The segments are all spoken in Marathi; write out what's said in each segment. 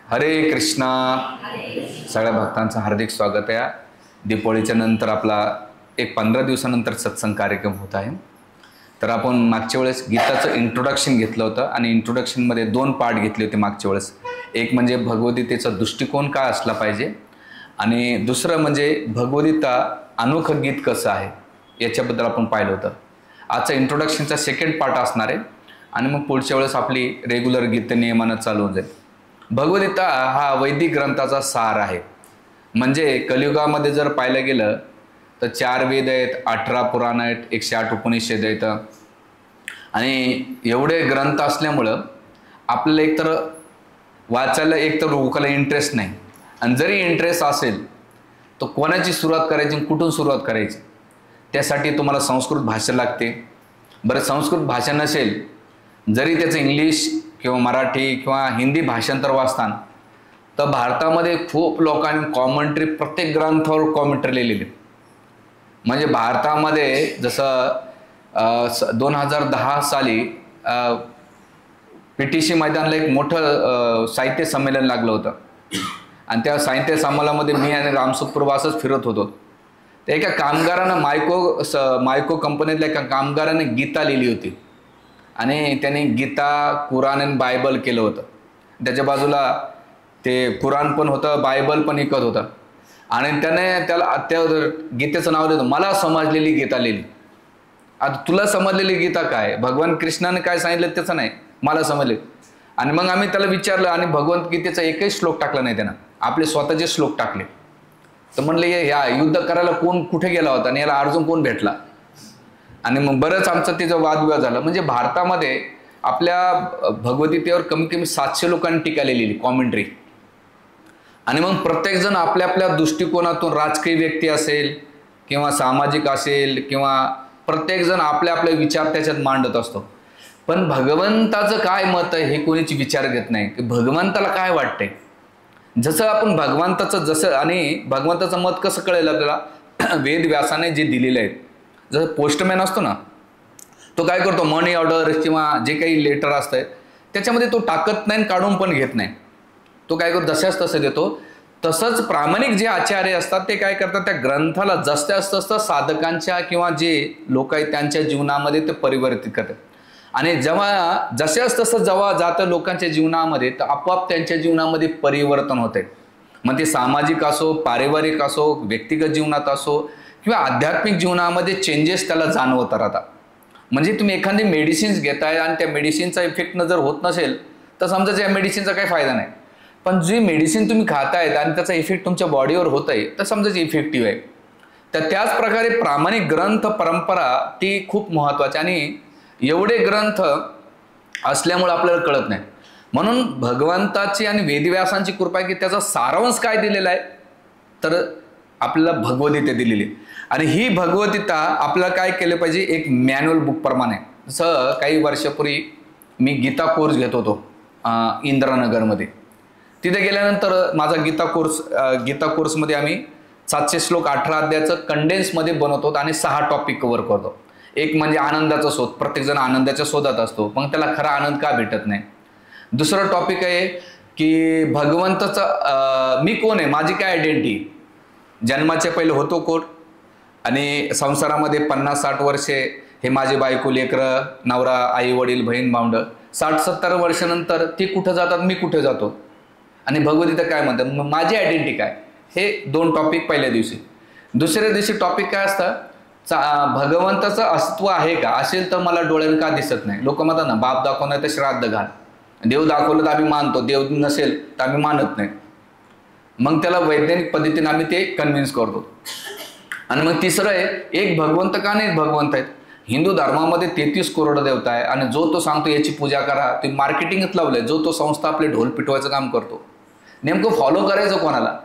हरे कृष्णा. सगळ्या भक्तांचं हार्दिक स्वागत आहे. दीपावलीच्या नंतर आपला एक 15 दिवसानंतर सत्संग कार्यक्रम होत आहे. तर आपण मागच्या वेळेस गीताचं इंट्रोडक्शन घेतलं होतं आणि इंट्रोडक्शनमध्ये 2 पार्ट घेतले होते मागच्या वेळेस. एक म्हणजे भगवद्गीतेचा दृष्टिकोन काय असला पाहिजे आणि दुसरं म्हणजे भगवद्गीता अनोखं गीत कसं आहे याच्याबद्दल आपण पाहिलं होतं. आजचा इंट्रोडक्शनचा सेकंड पार्ट असणार आहे आणि मग पुढच्या वेळेस आपली रेग्युलर गीत नियमानं चालू होऊन जाईल. भगवद्गीता हा वैदिक ग्रंथाचा सार आहे. म्हणजे कलियुगामध्ये जर पाहिलं गेलं तर 4 वेद आहेत, 18 पुराण आहेत, 108 उपनिषद आहेत आणि एवढे ग्रंथ असल्यामुळं आपल्याला एकतर वाचायला एकतर लोकांना इंटरेस्ट नाही आणि जरी इंटरेस्ट असेल तर कोणाची सुरुवात करायची, कुठून सुरुवात करायची, त्यासाठी तुम्हाला संस्कृत भाषा लागते. बरं, संस्कृत भाषा नसेल जरी त्याचं इंग्लिश किंवा मराठी किंवा हिंदी भाषांतर वाचताना तर भारतामध्ये खूप लोकांनी कॉमेंट्री, प्रत्येक ग्रंथावर कॉमेंट्री लिहिलेली. म्हणजे भारतामध्ये जसं 2010 साली PTC मैदानला एक मोठं साहित्य संमेलन लागलं होतं आणि त्या साहित्य संमेलनामध्ये मी आणि रामसुखपूर्व असंच फिरत होतो. तर एका कामगारानं मायको कंपनीतल्या एका कामगाराने गीता लिहिली होती आणि त्याने गीता, कुराण आणि बायबल केलं होतं. त्याच्या बाजूला ते कुराण पण होतं, बायबल पण विकत होतं आणि त्याने त्या गीतेचं नाव दिलं मला समजलेली गीता लिहिली. आता तुला समजलेली गीता काय, भगवान कृष्णाने काय सांगितलं त्याचं नाही, मला समजले. आणि मग आम्ही त्याला विचारलं आणि भगवद्गीतेचा एकही श्लोक टाकला नाही त्यानं, आपले स्वतःचे श्लोक टाकले. तर म्हणले या युद्ध करायला कोण कुठे गेला होता आणि याला अर्जुन कोण भेटला. आणि मग बरंच आमचं तिचं वादविवाद झाला. म्हणजे भारतामध्ये आपल्या भगवद्गीतेवर कमी कमी 700 लोकांनी टीका लिहिलेली, कॉमेंट्री. आणि मग प्रत्येकजण आपल्या आपल्या दृष्टिकोनातून, राजकीय व्यक्ती असेल किंवा सामाजिक असेल किंवा प्रत्येकजण आपले आपले विचार त्याच्यात मांडत असतो. पण भगवंताचं काय मत आहे हे कोणीच विचार घेत नाही की भगवंताला काय वाटतंय. जसं आपण भगवंताचं आणि भगवंताचं मत कसं कळेल आपल्याला, वेद व्यासाने जे दिलेलं आहे. जसं पोस्टमॅन असतो ना, तो काय करतो, मनी ऑर्डर किंवा जे काही लेटर असतंय त्याच्यामध्ये तो टाकत नाही, काढून पण घेत नाही. तो काय करतो, जशाच तसं देतो. तसंच प्रामाणिक जे आचार्य असतात ते काय करतात, त्या ग्रंथाला जास्त साधकांच्या किंवा जे लोक आहेत त्यांच्या जीवनामध्ये ते परिवर्तित करतात. आणि जेव्हा जशाच तसं जेव्हा जातं लोकांच्या जीवनामध्ये तर आपोआप त्यांच्या जीवनामध्ये परिवर्तन होते. मग ते सामाजिक असो, पारिवारिक असो, व्यक्तिगत जीवनात असो किंवा आध्यात्मिक जीवनामध्ये चेंजेस त्याला जाणवतात राहतात. म्हणजे तुम्ही एखादी मेडिसिन्स घेताय आणि त्या मेडिसिनचा इफेक्ट जर होत नसेल तर समजा या मेडिसिनचा काही फायदा नाही. पण जी मेडिसिन तुम्ही खातायत आणि त्याचा इफेक्ट तुमच्या बॉडीवर होत आहे तर समजा इफेक्टिव्ह आहे. तर त्याच प्रकारे प्रामाणिक ग्रंथ परंपरा ती खूप महत्त्वाची आणि एवढे ग्रंथ असल्यामुळे आपल्याला कळत नाही. म्हणून भगवंताची आणि वेदव्यासांची कृपा आहे की त्याचा सारांश काय दिलेला आहे तर आपल्याला भगवद्गीता दिलेली. आणि ही भगवद्गीता आपल्याला काय केलं पाहिजे, एक मॅन्युअल बुक प्रमाणे. जसं काही वर्षापूर्वी मी गीता कोर्स घेत होतो इंदिरानगरमध्ये. तिथे गेल्यानंतर माझा गीता कोर्समध्ये आम्ही 700 श्लोक 18 अध्यायाचं कंडेन्समध्ये बनवतो आणि 6 टॉपिक कव्हर करतो. एक म्हणजे आनंदाचा शोध, प्रत्येकजण आनंदाच्या शोधात असतो, मग त्याला खरा आनंद का भेटत नाही. दुसरं टॉपिक आहे की भगवंताचं मी कोण आहे, माझी काय आयडेंटिटी, जन्माचे पहिले होतो कोण आणि संसारामध्ये 50-60 वर्षे हे माझे बायको, लेकरं, नवरा, आई वडील, बहीण भावंड, 60-70 वर्षानंतर ती कुठं जातात, मी कुठे जातो आणि भगवद्गीता काय म्हणतात, माझी आयडेंटिटी काय. हे 2 टॉपिक पहिल्या दिवशी. दुसऱ्या दिवशी टॉपिक काय असतं, भगवंताचं अस्तित्व आहे का, असेल तर मला डोळ्यानं का दिसत नाही. लोक म्हणतात ना, बाप दाखवणार तर श्राद्ध घाल, देव दाखवलं तर आम्ही मानतो, देव नसेल तर आम्ही मानत नाही. मग त्याला वैज्ञानिक पद्धतीने आम्ही ते कन्व्हिन्स करतो. आणि मग तिसरं आहे, एक भगवंत का नाही, भगवंत आहेत. हिंदू धर्मामध्ये 33 करोड देवता आहे आणि जो तो सांगतो याची पूजा करा, ते मार्केटिंगच लावलंय. जो तो संस्था आपले ढोल पिटवायचं काम करतो. नेमकं फॉलो करायचं कोणाला.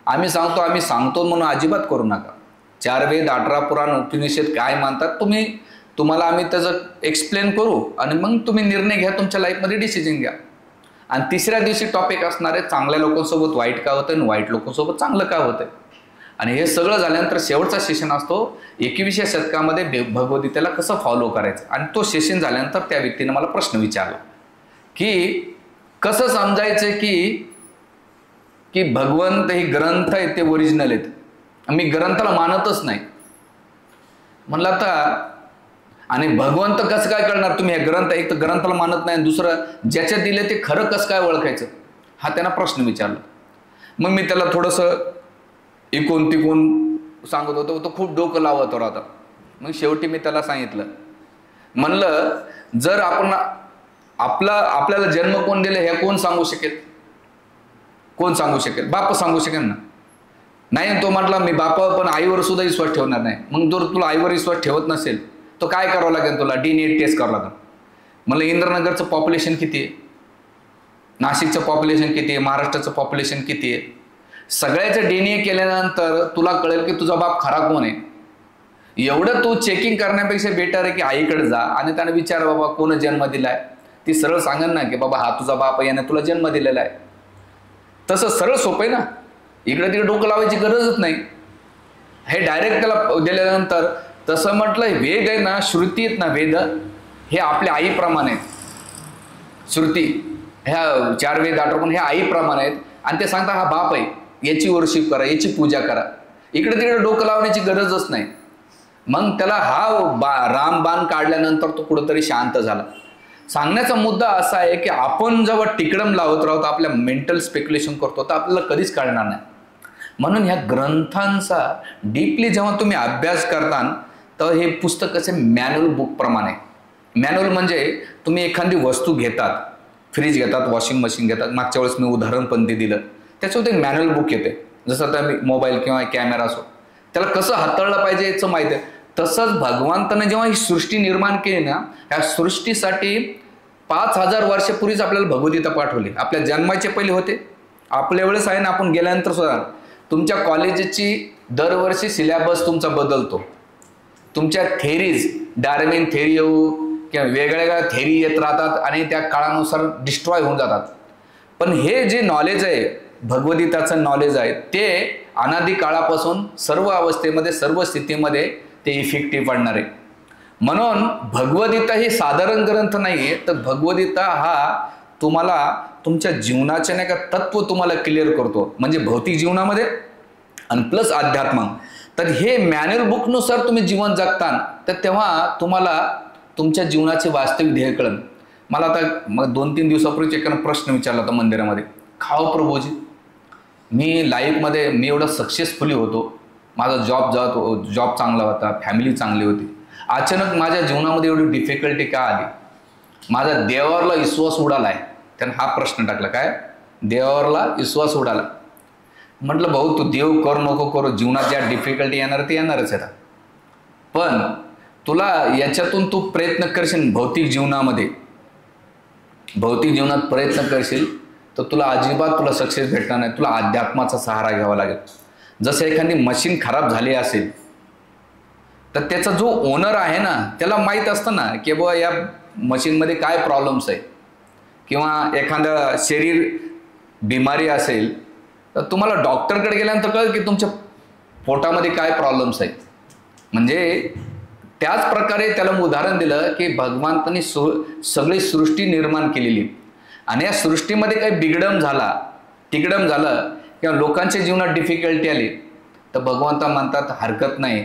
आम्ही सांगतो म्हणून अजिबात करू नका. 4 वेद, 18 पुराण, उपनिषद काय मानतात तुम्हाला आम्ही त्याचं एक्सप्लेन करू आणि मग तुम्ही निर्णय घ्या, तुमच्या लाईफमध्ये डिसिजन घ्या. आणि तिसऱ्या दिवशी टॉपिक असणार आहे, चांगल्या लोकांसोबत वाईट का होतं आणि वाईट लोकांसोबत चांगलं का होतंय. आणि हे सगळं झाल्यानंतर शेवटचा सेशन असतो 21व्या शतकामध्ये भगवद्गीतेला कसं फॉलो करायचं. आणि तो सेशन झाल्यानंतर त्या व्यक्तीने मला प्रश्न विचारला की कसं समजायचं की की भगवंत हे ग्रंथ आहेत ते ओरिजिनल आहेत, मी ग्रंथाला मानतच नाही. म्हणलं आता आणि भगवंत कसं काय कळणार? तुम्ही हे ग्रंथ एक तर ग्रंथाला मानत नाही, दुसरं ज्याच्यात दिले ते खरं कसं काय ओळखायचं, हा त्यांना प्रश्न विचारला. मग मी त्याला थोडंसं इकून तिकून सांगत होतो, तो खूप डोकं लावत होता. मग शेवटी मी त्याला सांगितलं, म्हणलं जर आपण आपल्याला जन्म कोण दिले हे कोण सांगू शकेल? कोण सांगू शकेल? बाप सांगू शकेल ना? नाही. तो म्हटला मी बाप पण आईवर सुद्धा विश्वास ठेवणार नाही. मग जर तुला आईवर विश्वास ठेवत नसेल तर काय करावं लागेल? तुला DNA टेस्ट करावं लागेल. म्हणलं इंद्रनगरचं पॉप्युलेशन किती आहे, नाशिकचं पॉप्युलेशन किती आहे, महाराष्ट्राचं पॉप्युलेशन किती आहे, सगळ्याचं DNA केल्यानंतर तुला कळेल की तुझा बाप खरा कोण आहे. एवढं तू चेकिंग करण्यापेक्षा बेटर आहे की आईकडे जा आणि त्याने विचार, बाबा कोण जन्म दिलाय? ती सरळ सांगेल ना की बाबा हा तुझा बाप आहे, याने तुला जन्म दिलेला आहे. तसं सरळ सोपं आहे ना, इकडे तिकडे डोकं लावायची गरजच नाही. हे डायरेक्ट त्याला दिल्यानंतर तसं म्हटलं, वेद आहे ना, श्रुती आहेत ना, वेद हे आपल्या आईप्रमाणे आहेत. श्रुती ह्या 4 वेद 8 पण हे आईप्रमाणे आहेत आणि ते सांगतात हा बाप आहे, याची वर्शिप करा, याची पूजा करा. इकडे तिकडे डोकं लावण्याची गरजच नाही. मग त्याला हा रामबाण काढल्यानंतर तो कुठंतरी शांत झाला. सांगण्याचा मुद्दा असा आहे की आपण जेव्हा टिकडम लावत राहतो, आपल्या मेंटल स्पेक्युलेशन करतो, तर आपल्याला कधीच कळणार नाही. म्हणून ह्या ग्रंथांचा डीपली जेव्हा तुम्ही अभ्यास करता तर हे पुस्तक असे मॅन्युअल बुक प्रमाणे. मॅन्युअल म्हणजे तुम्ही एखादी वस्तू घेतात, फ्रीज घेतात, वॉशिंग मशीन घेतात, मागच्या वेळेस मी उदाहरण पण ते दिलं, त्याच्यावर एक मॅन्युअल बुक येते. जसं आता मी मोबाईल किंवा कॅमेरा असो, त्याला कसं हाताळलं पाहिजे याचं माहिती आहे. तसंच भगवंताने जेव्हा ही सृष्टी निर्माण केली ना, ह्या सृष्टीसाठी 5000 वर्षापूर्वीच आपल्याला भगवद्गीता पाठवली. आपल्या जन्माचे पहिले होते, आपल्या वेळेस आहे ना, आपण गेल्यानंतर सुद्धा. तुमच्या कॉलेजची दरवर्षी सिलेबस तुमचा बदलतो, तुमच्या थेरीज, डार्विन थेरी येऊ किंवा वेगवेगळ्या थेरी येत राहतात आणि त्या काळानुसार डिस्ट्रॉय होऊन जातात. पण हे जे नॉलेज आहे, भगवद्गीताचं नॉलेज आहे, ते अनादी काळापासून सर्व अवस्थेमध्ये, सर्व स्थितीमध्ये ते इफेक्टिव्ह पडणार आहे. म्हणून भगवद्गीता ही साधारण ग्रंथ नाही आहे, तर भगवद्गीता हा तुम्हाला तुमच्या जीवनाचे नाही का तत्व तुम्हाला क्लिअर करतो, म्हणजे भौतिक जीवनामध्ये आणि प्लस अध्यात्म. तर हे मॅन्युअल बुकनुसार तुम्ही जीवन जगता, तर तेव्हा तुम्हाला तुमच्या जीवनाचे वास्तविक ध्येय कळेल. मला आता मग 2-3 दिवसापूर्वी एकानं प्रश्न विचारला होता मंदिरामध्ये, खाओ प्रभूजी, मी लाईफमध्ये मी एवढा सक्सेसफुली होतो, माझा जॉब चांगला होता, फॅमिली चांगली होती, अचानक माझ्या जीवनामध्ये एवढी डिफिकल्टी का आली? माझा देवावरला विश्वास उडालाय. त्यानं हा प्रश्न टाकला, काय देवावरला विश्वास उडाला? म्हटलं भाऊ, तू देव करू नको करू, जीवनात ज्या डिफिकल्टी येणार ते येणारच आहे. पण तुला याच्यातून तू प्रयत्न करशील, भौतिक जीवनात प्रयत्न करशील तर तुला अजिबात तुला सक्सेस भेटणार नाही. तुला अध्यात्माचा सहारा घ्यावा लागेल. जसं एखादी मशीन खराब झाली असेल तर त्याचा जो ओनर आहे ना, त्याला माहीत असतं ना की बाबा या मशीनमध्ये काय प्रॉब्लेम्स आहे, किंवा एखादं शरीर बिमारी असेल तर तुम्हाला डॉक्टरकडे गेल्यानंतर कळेल की तुमच्या पोटामध्ये काय प्रॉब्लेम्स आहेत. म्हणजे त्याच प्रकारे त्याला उदाहरण दिलं की भगवंतांनी सगळी सृष्टी निर्माण केलेली आणि या सृष्टीमध्ये काही तिकडम झालं किंवा लोकांच्या जीवनात डिफिकल्टी आली तर भगवंत म्हणतात हरकत नाही.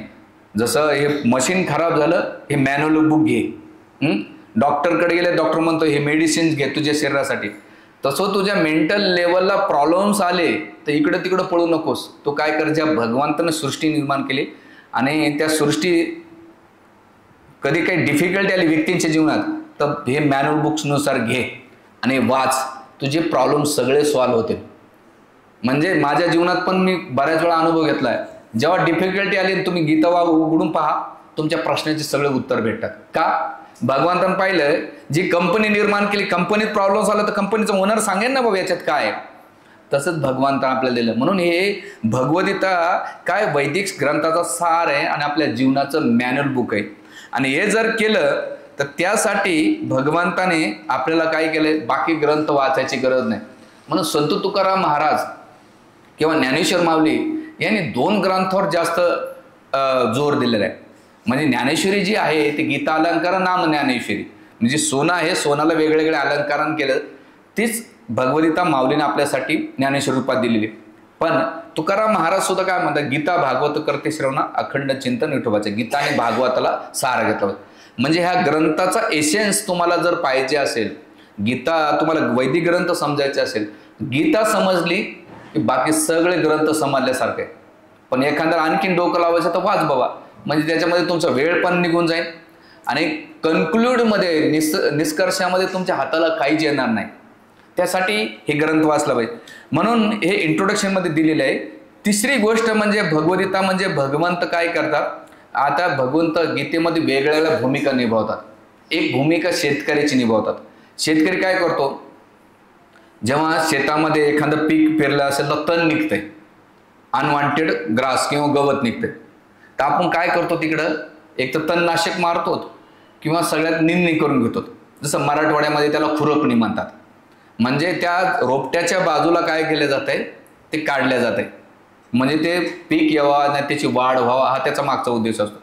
जसं हे मशीन खराब झालं, हे मॅन्युअल बुक घे. डॉक्टरकडे गेले, डॉक्टर म्हणतो हे मेडिसिन्स घे तुझ्या शरीरासाठी. तसं तुझ्या मेंटल लेवलला प्रॉब्लेम्स आले तर इकडं तिकडं पळू नकोस. तो काय कर, ज्या भगवंतानं सृष्टी निर्माण केली आणि त्या सृष्टी कधी काही डिफिकल्टी आली व्यक्तींच्या जीवनात तर हे मॅन्युअल बुक्सनुसार घे आणि वाच, तुझे प्रॉब्लेम सगळे सॉल्व्ह होतील. म्हणजे माझ्या जीवनात पण मी बऱ्याच वेळा अनुभव घेतलाय, जेव्हा डिफिकल्टी आली तुम्ही गीता उघडून पहा, तुमच्या प्रश्नाचे सगळे उत्तर भेटतात. का? भगवंतानं पाहिलं, जी कंपनी निर्माण केली, कंपनीत प्रॉब्लेम्स आला तर कंपनीचा ओनर सांगेल ना बाबा याच्यात काय. तसंच भगवंतानं आपल्याला दिलं. म्हणून हे भगवद्गीता काय वैदिक ग्रंथाचा सार आहे आणि आपल्या जीवनाचं मॅन्युअल बुक आहे. आणि हे जर केलं तर त्यासाठी भगवंताने आपल्याला काय केलंय, बाकी ग्रंथ वाचायची गरज नाही. म्हणून संत तुकाराम महाराज किंवा ज्ञानेश्वर माऊली यांनी 2 ग्रंथावर जास्त जोर दिलेला आहे. म्हणजे ज्ञानेश्वरी जी आहे ती गीता अलंकार, नाम ज्ञानेश्वरी, म्हणजे सोनं आहे, सोनाला वेगवेगळे अलंकारण केलं, तीच भगवद्गीता माऊलीने आपल्यासाठी ज्ञानेश्वर रूपात दिलेली. पण तुकाराम महाराज सुद्धा काय म्हणतात, गीता भागवत करते श्रवणा अखंड चिंतन विठोबाचे. गीता आणि भागवताला सार घेतला. म्हणजे ह्या ग्रंथाचा एसेन्स तुम्हाला जर पाहिजे असेल, गीता तुम्हाला वैदिक ग्रंथ समजायचे असेल, गीता समजली की बाकी सगळे ग्रंथ समजल्यासारखे. पण एखाद्याला आणखीन डोकं लावायचं तर वाच बाबा, म्हणजे त्याच्यामध्ये तुमचा वेळ पण निघून जाईल आणि कन्क्लूडमध्ये निष्कर्षामध्ये तुमच्या हाताला काहीच येणार नाही. त्यासाठी हे ग्रंथ वाचला पाहिजे. म्हणून हे इंट्रोडक्शनमध्ये दिलेले आहे. तिसरी गोष्ट म्हणजे भगवद्गीता म्हणजे भगवंत काय करतात. आता भगवंत गीतेमध्ये वेगवेगळ्या भूमिका निभावतात. एक भूमिका शेतकऱ्याची निभावतात. शेतकरी काय करतो, जेव्हा शेतामध्ये एखादं पीक पेरलं असेल तर तण निघतंय, अनवॉन्टेड ग्रास किंवा गवत निघतंय, तर आपण काय करतो तिकडं, एक तर तणनाशक मारतो किंवा सगळ्यात निंदणी करून घेतो. जसं मराठवाड्यामध्ये त्याला खुरपणी म्हणतात. म्हणजे त्या रोपट्याच्या बाजूला काय केलं जातंय ते काढल्या जाते, म्हणजे ते पीक यावा नाही त्याची वाढ व्हावा हा त्याचा मागचा उद्देश असतो.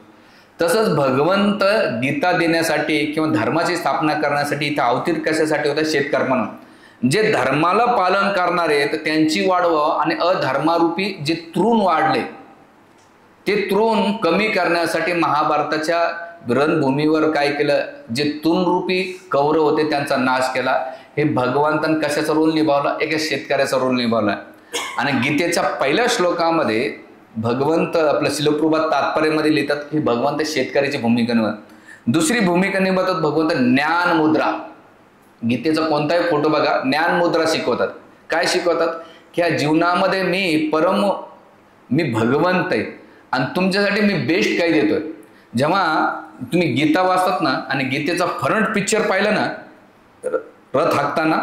तसंच भगवंत गीता देण्यासाठी किंवा धर्माची स्थापना करण्यासाठी इथं अवतीर कशासाठी होता, शेतकऱ्यांना. जे धर्माला पालन करणारे तर त्यांची वाढ व्हावं आणि अधर्मारूपी जे तृण वाढले ते तृण कमी करण्यासाठी महाभारताच्या रणभूमीवर काय केलं, जे तृणरूपी कौरव होते त्यांचा नाश केला. हे भगवंतान कशाचा रोल निभावला, एका शेतकऱ्याचा रोल निभावला. आणि गीतेच्या पहिल्या श्लोकामध्ये भगवंत आपल्या शिलप्रभात तात्पर्यामध्ये लिहितात की भगवंत शेतकऱ्याची भूमिका निभावतात. दुसरी भूमिका निभावतात भगवंत ज्ञान मुद्रा. गीतेचा कोणताही फोटो बघा, ज्ञान मुद्रा शिकवतात. काय शिकवतात की या जीवनामध्ये मी भगवंत आहे आणि तुमच्यासाठी मी बेस्ट काही देतोय. जेव्हा तुम्ही गीता वाचतात ना आणि गीतेचा फ्रंट पिक्चर पाहिलं ना रथ हाकताना,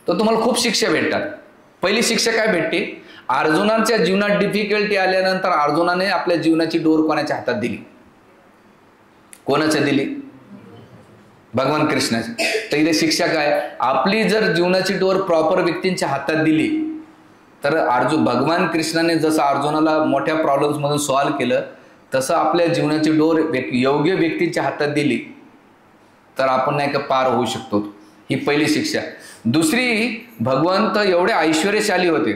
तर तुम्हाला खूप शिक्षा भेटतात. पहिली शिक्षा काय भेटते, अर्जुनाच्या जीवनात डिफिकल्टी आल्यानंतर अर्जुनाने आपल्या जीवनाची डोर कोणाच्या हातात दिली, कोणाच्या दिली, भगवान कृष्णाची. तर इथे शिक्षा काय, आपली जर जीवनाची डोर प्रॉपर व्यक्तींच्या हातात दिली तर भगवान कृष्णाने जसं अर्जुनाला मोठ्या प्रॉब्लेम्स मधून सॉल्व्ह केलं तसं आपल्या जीवनाची डोर योग्य व्यक्तींच्या हातात दिली तर आपण नाही का पार होऊ शकतो. ही पहिली शिक्षा. दुसरी, भगवंत एवढे ऐश्वर्यशाली होते,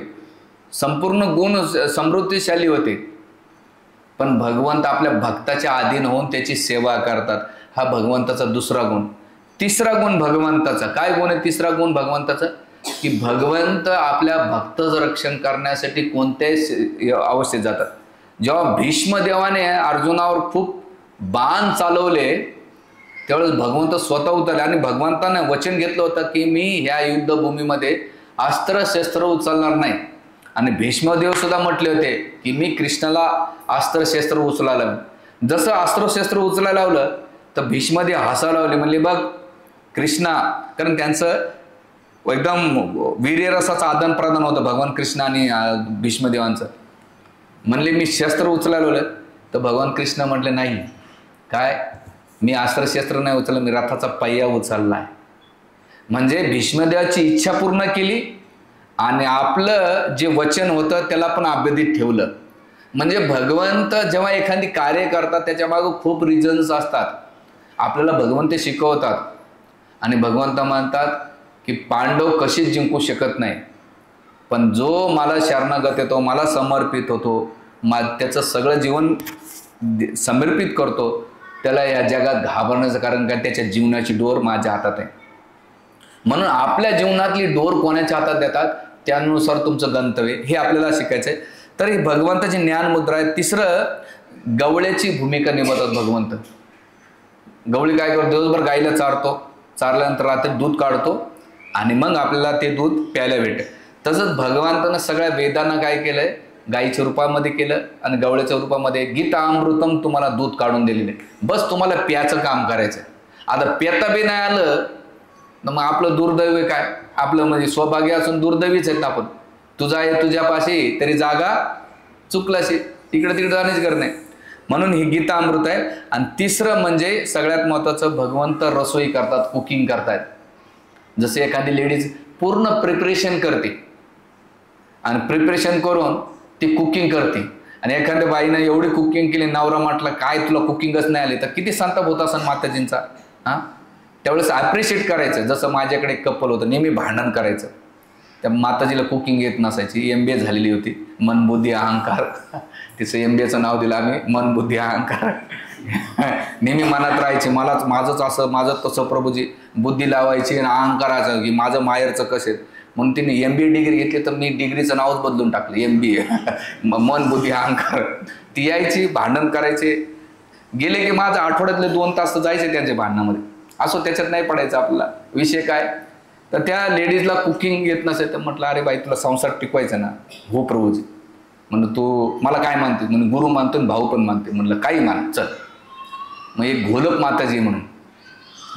संपूर्ण गुण समृद्धीशाली होते, पण भगवंत आपल्या भक्ताच्या अधीन होऊन त्याची सेवा करतात. हा भगवंताचा दुसरा गुण. तिसरा गुण भगवंताचा काय गुण आहे, तिसरा गुण भगवंताचा की भगवंत आपल्या भक्ताचं रक्षण करण्यासाठी कोणत्याही अवस्थेत जातात. जेव्हा भीष्मदेवाने अर्जुनावर खूप बाण चालवले त्यावेळेस भगवंत स्वतः उतरले आणि भगवंताने वचन घेतलं होतं की मी ह्या युद्धभूमीमध्ये अस्त्रशस्त्र उचलणार नाही. आणि भीष्मदेव सुद्धा म्हटले होते की मी कृष्णाला अस्त्रशस्त्र उचलायला. जसं अस्त्रशस्त्र उचलायला लावलं तर भीष्मदेव हसायला लावले, म्हणले बघ कृष्णा, कारण त्यांचं एकदम वीर्यरसाचं आदान प्रदान होतं भगवान कृष्ण आणि भीष्मदेवांचं. म्हणले मी शस्त्र उचलायला लावलं तर भगवान कृष्ण म्हटले नाही, काय मी अस्त्रशस्त्र नाही उचललं, मी रथाचा पहिया उचललाय. म्हणजे भीष्मदेवाची इच्छा पूर्ण केली आणि आपलं जे वचन होतं त्याला पण अबाधित ठेवलं. म्हणजे भगवंत जेव्हा एखादी कार्य करतात त्याच्या मागे खूप रिझन्स असतात. आपल्याला भगवंत शिकवतात आणि भगवंत म्हणतात की पांडव कशीच जिंकू शकत नाही, पण जो मला शरणागत येतो, मला समर्पित होतो, त्याचं सगळं जीवन समर्पित करतो, त्याला या जगात घाबरण्याचं कारण काय, त्याच्या जीवनाची डोर माझ्या हातात आहे. म्हणून आपल्या जीवनातली डोर कोणाच्या हातात देतात त्यानुसार तुमचं गंतव्य हे आपल्याला शिकायचं आहे. तर ही भगवंताची ज्ञान मुद्रा आहे. तिसरं, गवळ्याची भूमिका निभावतात भगवंत. गवळी काय करतो, दिवसभर गाईला चारतो, चारल्यानंतर रात्री दूध काढतो आणि मग आपल्याला ते दूध प्यायला भेटेल. तसंच भगवंतानं सगळ्या वेदांना काय केलंय, गाईच्या रूपामध्ये केलं आणि गवळ्याच्या रूपामध्ये गीता अमृतम तुम्हाला दूध काढून दिलेले. बस तुम्हाला प्याचं काम करायचं. आता पेता बी नाही आलं तर मग आपलं दुर्दैव काय, आपलं म्हणजे सौभाग्य असून दुर्दैवीच आहेत आपण. तुझा आहे तुझ्यापाशी तरी जागा चुकलाशी, तिकडे तिकडे जाण्याची गरज नाही. म्हणून ही गीता अमृत आहे. आणि तिसरं म्हणजे सगळ्यात महत्त्वाचं, भगवंत रसोई करतात, कुकिंग करतायत. जसे एखादी लेडीज पूर्ण प्रिपरेशन करते आणि प्रिपरेशन करून ती कुकिंग करते आणि एखाद्या बाईनं एवढी कुकिंग केली, नवरा म्हटलं काय तुला कुकिंगच नाही आली, तर किती संताप होत असेल माताजींचा. हां, त्यावेळेस ॲप्रिशिएट करायचं. जसं माझ्याकडे एक कपल होतं, नेहमी भांडण करायचं. त्या माताजीला कुकिंग येत नसायची, MBA झालेली होती, मन बुद्धी अहंकार. तिचं MBAचं नाव दिलं आम्ही, मन बुद्धी अहंकार. नेहमी मनात राहायची, माझंच असं माझं तसं प्रभूजी, बुद्धी लावायची आणि अहंकाराचं की माझं माहेरचं कसं. म्हणून तिने MBA डिग्री घेतली, तर मी डिग्रीचं नावच बदलून टाकलं MBA. मन बुद्धी अहंकार. ती यायची, भांडण करायचे, गेले की माझं आठवड्यातले 2 तास तर जायचे त्यांच्या भांडणामध्ये. असो, त्याच्यात नाही पडायचं आपला विषय. काय तर त्या लेडीजला कुकिंग येत नसेल तर म्हटलं, अरे बाई तुला संसार टिकवायचा ना. हो प्रभूजी. म्हणलं तू मला काय मानते? म्हणजे गुरु मानतो आणि भाऊ पण मानते. म्हणलं काही मान, चल. मग एक घोलप माताजी म्हणून,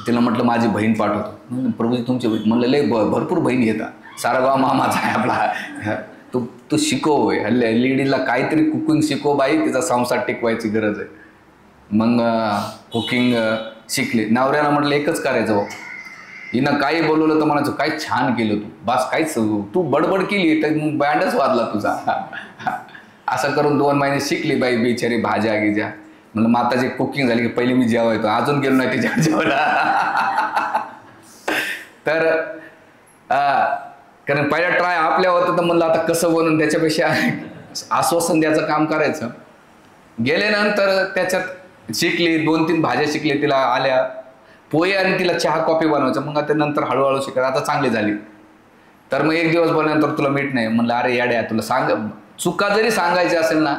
तिला म्हटलं माझी बहीण पाठवतो. प्रभूजी तुमची बहीण? म्हणलं लय भरपूर बहीण येतात, सारा गाव मामाचा आहे आपला. तू शिकव, लेडीजला काहीतरी कुकिंग शिकव बाई, तिचा संसार टिकवायची गरज आहे. मग कुकिंग शिकले. नवऱ्याला म्हटलं एकच करायचं भाऊ, हिनं काही बोलवलं तर म्हणायचं काय छान केलं तू, बस काहीच तू बडबड केली तर बँडच वाजला तुझा. असं करून 2 महिने शिकली बाई बिचारी भाज्या गिज्या. म्हणलं माताची कुकिंग झाली की पहिली मी जेवायचो, अजून गेलो नाही तिच्या जेवायला. तर कारण पहिला ट्राय आपल्या होतं, तर म्हणलं आता कसं बनवून त्याच्यापेक्षा आश्वासन द्यायचं काम करायचं. गेल्यानंतर त्याच्यात शिकली, 2-3 भाज्या शिकली, तिला आल्या पोहे आणि तिला चहा कॉफी बनवायचं. मग आता नंतर हळूहळू शिकायला आता चांगली झाली. तर मग एक दिवस बनल्यानंतर तुला मीठ नाही. म्हणलं अरे याड्या, तुला चुका जरी सांगायची असेल ना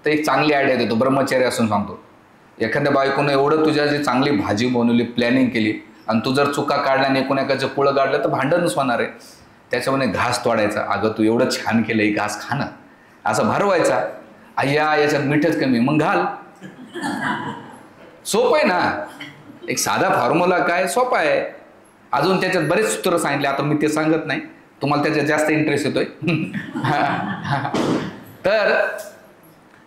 तर एक चांगली आयडिया देतो, ब्रह्मचारी असून सांगतो. एखाद्या बायकोनं एवढं तुझ्या जी चांगली भाजी बनवली, प्लॅनिंग केली, आणि तू जर चुका काढल्या आणि एकाचं कुळं काढलं तर भांडणच होणार आहे. त्याच्यामध्ये घास तोडायचा, अगं तू एवढं छान केलं, ही घास खाणं, असं भरवायचा. अय्या याच्यात मीठच कमी, मग घाल. सोपं आहे ना, एक साधा फॉर्म्युला काय सोपा आहे. अजून त्याच्यात बरेच सूत्र सांगितले, आता मी ते सांगत नाही, तुम्हाला त्याच्यात जास्त इंटरेस्ट येतोय. तर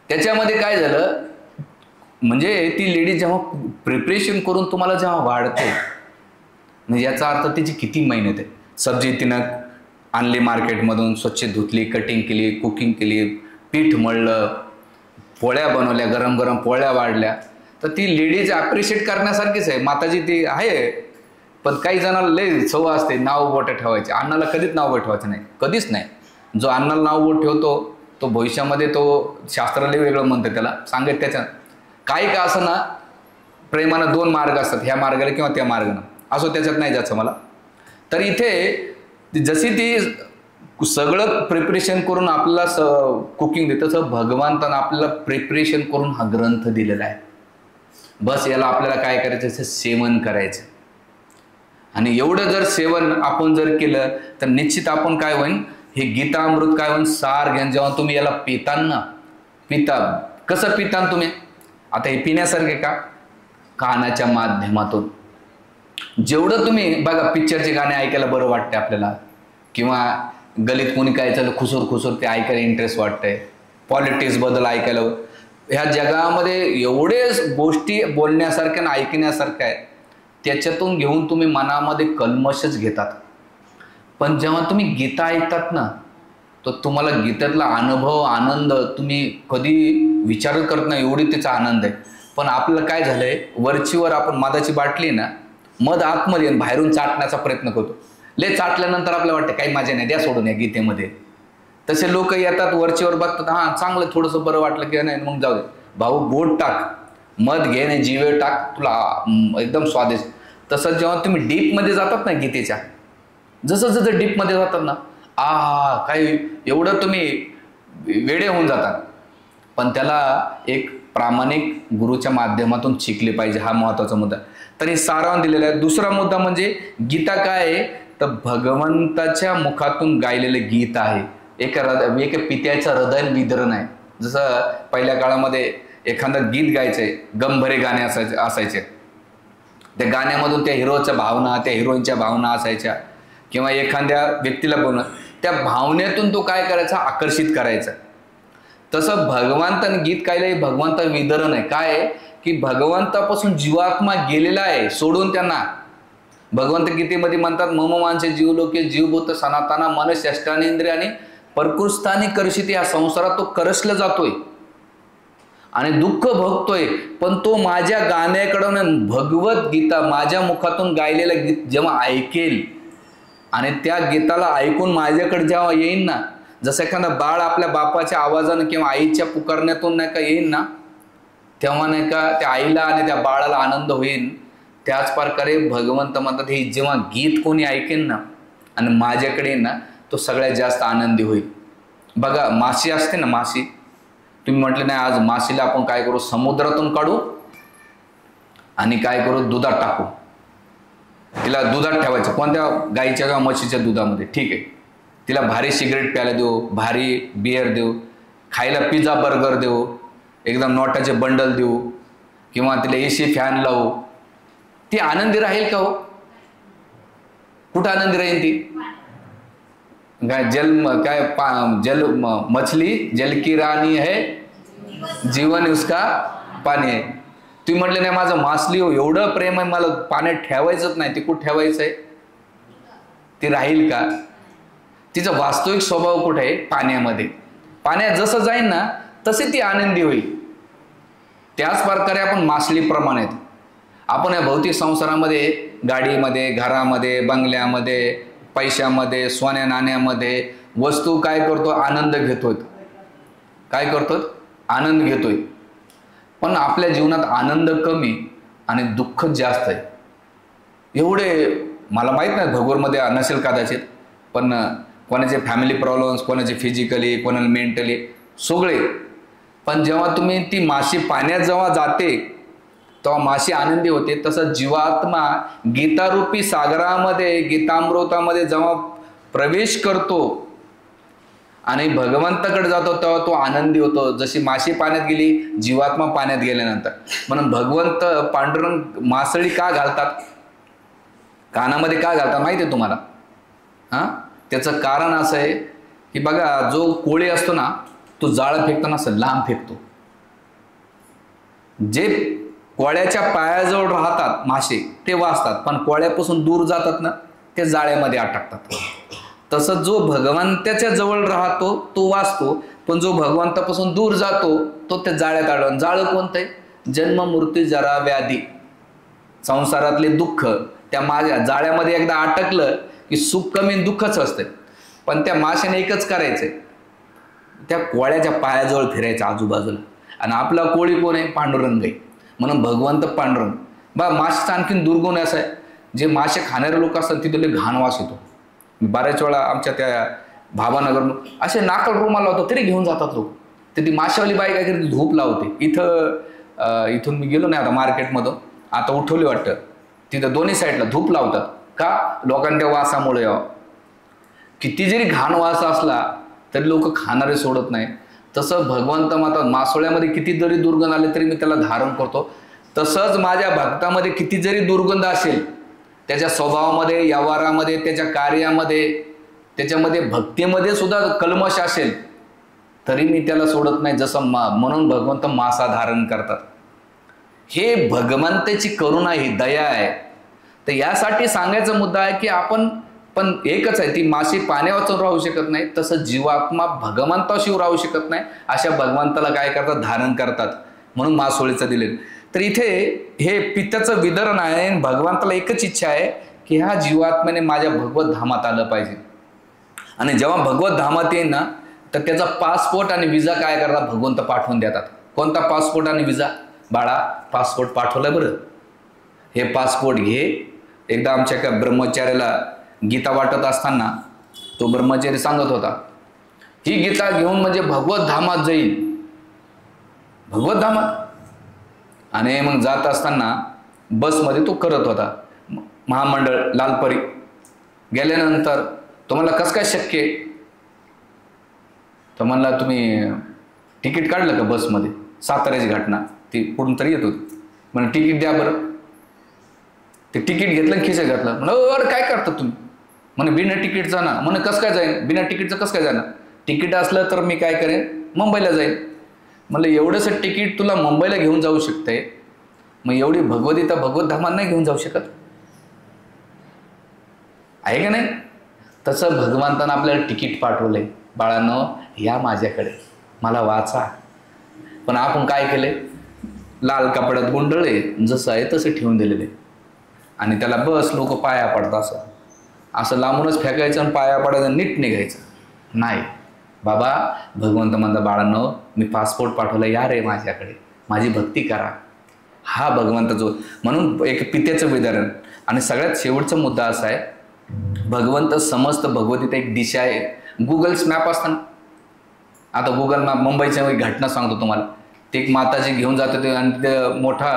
त्याच्यामध्ये काय झालं, म्हणजे ती लेडीज जेव्हा प्रिपरेशन करून तुम्हाला जेव्हा वाढते, म्हणजे याचा अर्थ तिची किती मेहनत आहे. सब्जी तिनं आणली मार्केटमधून, स्वच्छ धुतली, कटिंग केली, कुकिंग केली, पीठ मळलं, पोळ्या बनवल्या, गरम गरम पोळ्या वाढल्या. तर ती लेडीज ॲप्रिशिएट करण्यासारखीच आहे. माताजी ती आहे, पण काही जणांना लय सव असते नाव बोट ठेवायचे. अण्णाला कधीच नाव बोट ठेवायचं नाही, कधीच नाही. जो अण्णाला नाव बोट ठेवतो तो भविष्यामध्ये तो शास्त्राला वेगळं म्हणतं, त्याला सांगत त्याच्यात काही का असं ना. प्रेमानं 2 मार्ग असतात, ह्या मार्गाला किंवा त्या मार्गानं, असो त्याच्यात नाही जायचं मला. तर इथे जशी ती सगळं प्रिपरेशन करून आपल्याला कुकिंग देतं, तसं भगवंतानं आपल्याला प्रिपरेशन करून हा ग्रंथ दिलेला आहे. बस याला आपल्याला काय करायचं, सेवन करायचं. आणि एवढं जर सेवन आपण जर केलं तर निश्चित आपण काय होईल, हे गीतामृत काय होईल, सार घेऊन जेव्हा तुम्ही याला पिताना, कसं पितान तुम्ही, आता हे पिण्यासारखे का, कानाच्या माध्यमातून. जेवढं तुम्ही बघा, पिक्चरचे गाणे ऐकायला बरं वाटते आपल्याला, किंवा गलीत कोणी काय चाललं खुसूर खुसूर ते ऐकायला इंटरेस्ट वाटतंय, पॉलिटिक्स बद्दल ऐकायला. ह्या जगामध्ये एवढे गोष्टी बोलण्यासारख्या आणि ऐकण्यासारख्या आहेत, त्याच्यातून घेऊन तुम्ही मनामध्ये कल्मशच घेतात. पण जेव्हा तुम्ही गीता ऐकतात ना, तर तुम्हाला गीतेतला अनुभव, आनंद तुम्ही कधी विचार करत नाही, एवढी त्याचा आनंद आहे. पण आपलं काय झालंय, वरचीवर आपण मधाची बाटली ना, मध आतमध्ये बाहेरून चाटण्याचा प्रयत्न करतो. लय चाटल्यानंतर आपल्याला वाटतं काही मजा नाही, द्या सोडून या गीतेमध्ये. तसे लोक येतात वरचीवर बघतात, हां चांगलं थोडंसं बरं वाटलं की नाही, मग जाऊ दे भाऊ, बोट टाक, मध घे नाही, जिवे टाक, तुला एकदम स्वादिष्ट. तसं जेव्हा तुम्ही डीपमध्ये जातात ना गीतेच्या, जसं जसं डीपमध्ये जातात ना, काही एवढं तुम्ही वेडे होऊन जातात. पण त्याला एक प्रामाणिक गुरुच्या माध्यमातून शिकले पाहिजे, हा महत्त्वाचा मुद्दा. तर हे सारांश दिलेला आहे. दुसरा मुद्दा म्हणजे गीता काय आहे, तर भगवंताच्या मुखातून गायलेलं गीत आहे. एका पित्याचं हृदय विदरण आहे. जसं पहिल्या काळामध्ये एखादं गीत गायचंय, गमभरे गाणे असायचे. त्या गाण्यामधून त्या हिरोच्या भावना, त्या हिरोईनच्या भावना असायच्या, किंवा एखाद्या व्यक्तीला बोलणं, त्या भावनेतून तो काय करायचा, आकर्षित करायचा. तसं भगवंताने गीत गायलंय, भगवंता विदरण आहे. काय आहे की भगवंतापासून जीवात्मा गेलेला आहे, सोडून त्यांना. भगवंत गीतेमध्ये म्हणतात, मम मानसे जीवलोके जीवभूत सनातना मन षष्ठानेंद्रियाने परकृष्ठाने कर्षित. या संसारात तो करसला जातोय. आणि दुःख भोगतोय, पण तो माझ्या गाण्याकडून भगवद्गीता माझ्या मुखातून गायलेलं गीत जेव्हा ऐकेल आणि त्या गीताला ऐकून माझ्याकडे जेव्हा येईन ना, जसं एखादा बाळ आपल्या बापाच्या आवाजानं किंवा आईच्या पुकारण्यातून नाही का येईन ना, तेव्हा नाही का त्या आईला आणि त्या बाळाला आनंद होईल. त्याच प्रकारे भगवंत म्हणतात हे जेव्हा गीत कोणी ऐकेन ना आणि माझ्याकडे येईन ना, तो सगळ्यात जास्त आनंदी होईल. बघा माशी असते ना, माशी, तुम्ही म्हटले नाही आज माशीला आपण काय करू, समुद्रातून काढू आणि काय करू, दुधात टाकू, तिला दुधात ठेवायचं, कोणत्या गाईच्या किंवा म्हशीच्या दुधामध्ये, ठीक आहे. तिला भारी सिगरेट प्यायला देऊ, भारी बियर देऊ, खायला पिझ्झा बर्गर देऊ, एकदम नोटाचे बंडल देऊ किंवा तिला AC फॅन लावू, ती आनंदी राहील का हो? कुठं आनंदी राहील ती? जल मछली जल की राणी है, जीवन उसका पाणी आहे. तुम्ही म्हटले नाही माझं मासली हो एवढं प्रेम आहे, मला पाण्यात ठेवायचंच नाही, ते कुठं ठेवायचं आहे? ती राहील का? तिचा वास्तविक स्वभाव कुठे आहे? पाण्यामध्ये. पाण्यात जसं जाईल ना तसे ती आनंदी होईल. त्याच प्रकारे आपण मासलीप्रमाणे आपण या भौतिक संसारामध्ये, गाडीमध्ये, घरामध्ये, बंगल्यामध्ये, पैशामध्ये, सोन्या नाण्यामध्ये वस्तू काय करतो, आनंद घेतोय. काय करतो? आनंद घेतोय. पण आपल्या जीवनात आनंद कमी आणि दुःख जास्त आहे. एवढे मला माहीत नाही भगोरमध्ये नसेल कदाचित, पण कोणाचे फॅमिली प्रॉब्लेम्स, कोणाचे फिजिकली, कोणाला मेंटली, सगळे. पण जेव्हा तुम्ही ती माशी पाण्यात जेव्हा जाते तेव्हा माशी आनंदी होते. तसं जीवात्मा गीतारूपी सागरामध्ये, गीतामृतामध्ये जेव्हा प्रवेश करतो आणि भगवंताकडे जातो तेव्हा तो आनंदी होतो. जशी माशी पाण्यात गेली, जीवात्मा पाण्यात गेल्यानंतर. म्हणून भगवंत पांडुरंग मासळी का घालतात, कानामध्ये का घालतात माहिती आहे तुम्हाला? त्याचं कारण असं आहे की बघा, जो कोळी असतो ना तो जाळं फेकताना असं लांब फेकतो. जे कोळ्याच्या पायाजवळ राहतात मासे ते वाचतात, पण कोळ्यापासून दूर जातात ना ते जाळ्यामध्ये अटकतात. तसं जो भगवंताच्या जवळ राहतो तो वाचतो, पण जो भगवंतापासून दूर जातो तो त्या जाळ्यात अडवून. जाळं कोणतं आहे? जन्म, मृत्यू, जरा, व्याधी, संसारातले दुःख. त्या माझ्या जाळ्यामध्ये एकदा अटकलं की सुख कमी, दुःखच असते. पण त्या माशाने एकच करायचंय, त्या कोळ्याच्या पायाजवळ फिरायचं आजूबाजूला. आणि आपला कोळी कोण आहे? पांडुरंग आहे. म्हणून भगवंत पांडुरंग. बा माशाचा आणखीन दुर्गुण असा आहे, जे मासे खाणारे लोक असतात तिथे घाण वास येतो. बऱ्याच वेळा आमच्या त्या भावानगर असे नाकल रुमाल लावतो तरी घेऊन जातात लोक. तर ती माशावाली बाई काय करते, धूप लावते. इथून मी गेलो नाही आता मार्केटमधून, आता उठवली वाटतं, तिथं दोन्ही साईडला धूप लावतात. का? लोकांच्या वासामुळे यावं. किती जरी घाण वास असला तरी लोक खाणारे सोडत नाही. तसं भगवंत माता मासोळ्यामध्ये किती जरी दुर्गंध आले तरी मी त्याला धारण करतो. तसंच माझ्या भक्तामध्ये किती जरी दुर्गंध असेल, त्याच्या स्वभावामध्ये, व्यवहारामध्ये, त्याच्या कार्यामध्ये, त्याच्यामध्ये भक्तीमध्ये सुद्धा कल्मश असेल तरी मी त्याला सोडत नाही. जसं म्हणून भगवंत मासा धारण करतात. हे भगवंताची करुणा, ही दया आहे. तर यासाठी सांगायचा मुद्दा आहे की आपण पण एकच आहे, ती माशी पाण्यावर राहू शकत नाही, तसं जीवात्मा भगवंताशिवाय राहू शकत नाही. अशा भगवंताला काय करतात? धारण करतात. म्हणून मासोळीचं दिले. तर इथे हे पित्ताचं विदरण आहे. भगवंताला एकच इच्छा आहे की ह्या जीवात्म्याने माझ्या भगवत धामात आलं पाहिजे. आणि जेव्हा भगवत धामात येईल ना तर त्याचा पासपोर्ट आणि विजा काय करतात? भगवंत पाठवून देतात. कोणता पासपोर्ट आणि विजा? बाळा पासपोर्ट पाठवलाय बरं, हे पासपोर्ट घे. एकदा आमच्या एका ब्रह्मचार्याला गीता वाटत असताना तो ब्रह्मचारी सांगत होता, ही गीता घेऊन म्हणजे भगवत धामात जाईल, भगवत धामात. आणि मग जात असताना बसमध्ये तो करत होता, महामंडळ लालपरी गेल्यानंतर तुम्हाला कसं काय शक्य आहे? तर म्हणला तुम्ही तिकीट काढलं का बसमध्ये? साताऱ्याची घटना ती कुठून तरी येत होती. म्हणजे तिकीट द्या बरं. ते तिकीट घेतलं, खिशात घातलं. म्हणलं अरे काय करता तुम्ही? म्हणे बिना तिकीटचा ना. म्हणे कसं काय जाईन? बिना तिकीटचं कसं काय जाणार? तिकीट असलं तर मी काय करेन, मुंबईला जाईन. म्हणलं एवढंसं तिकीट तुला मुंबईला घेऊन जाऊ शकते, मग एवढी भगवद्गीता भगवत धामात नाही घेऊन जाऊ शकत? आहे का नाही? तसं भगवंतानं आपल्याला तिकीट पाठवलंय, बाळांनो या माझ्याकडे, मला वाचा. पण आपण काय केले, लाल कपड्यात गुंडळले, जसं आहे तसं ठेवून दिलेले, आणि त्याला बस लोक पाया पडतात असं असं लांबूनच फेकायचं आणि पाया पडायचं, नीट निघायचं नाही. बाबा भगवंत म्हणता, बाळांनो मी पासपोर्ट पाठवला, या रे माझ्याकडे, माझी भक्ती करा. हा भगवंत जो, म्हणून एक पित्याचं उदाहरण. आणि सगळ्यात शेवटचा मुद्दा असा आहे, भगवंत समस्त भगवतीत एक दिशा आहे. गुगल्स मॅप असताना, आता गुगल मॅप मुंबईच्या एक घटना सांगतो तुम्हाला. ते एक माताजी घेऊन जात होते आणि ते मोठा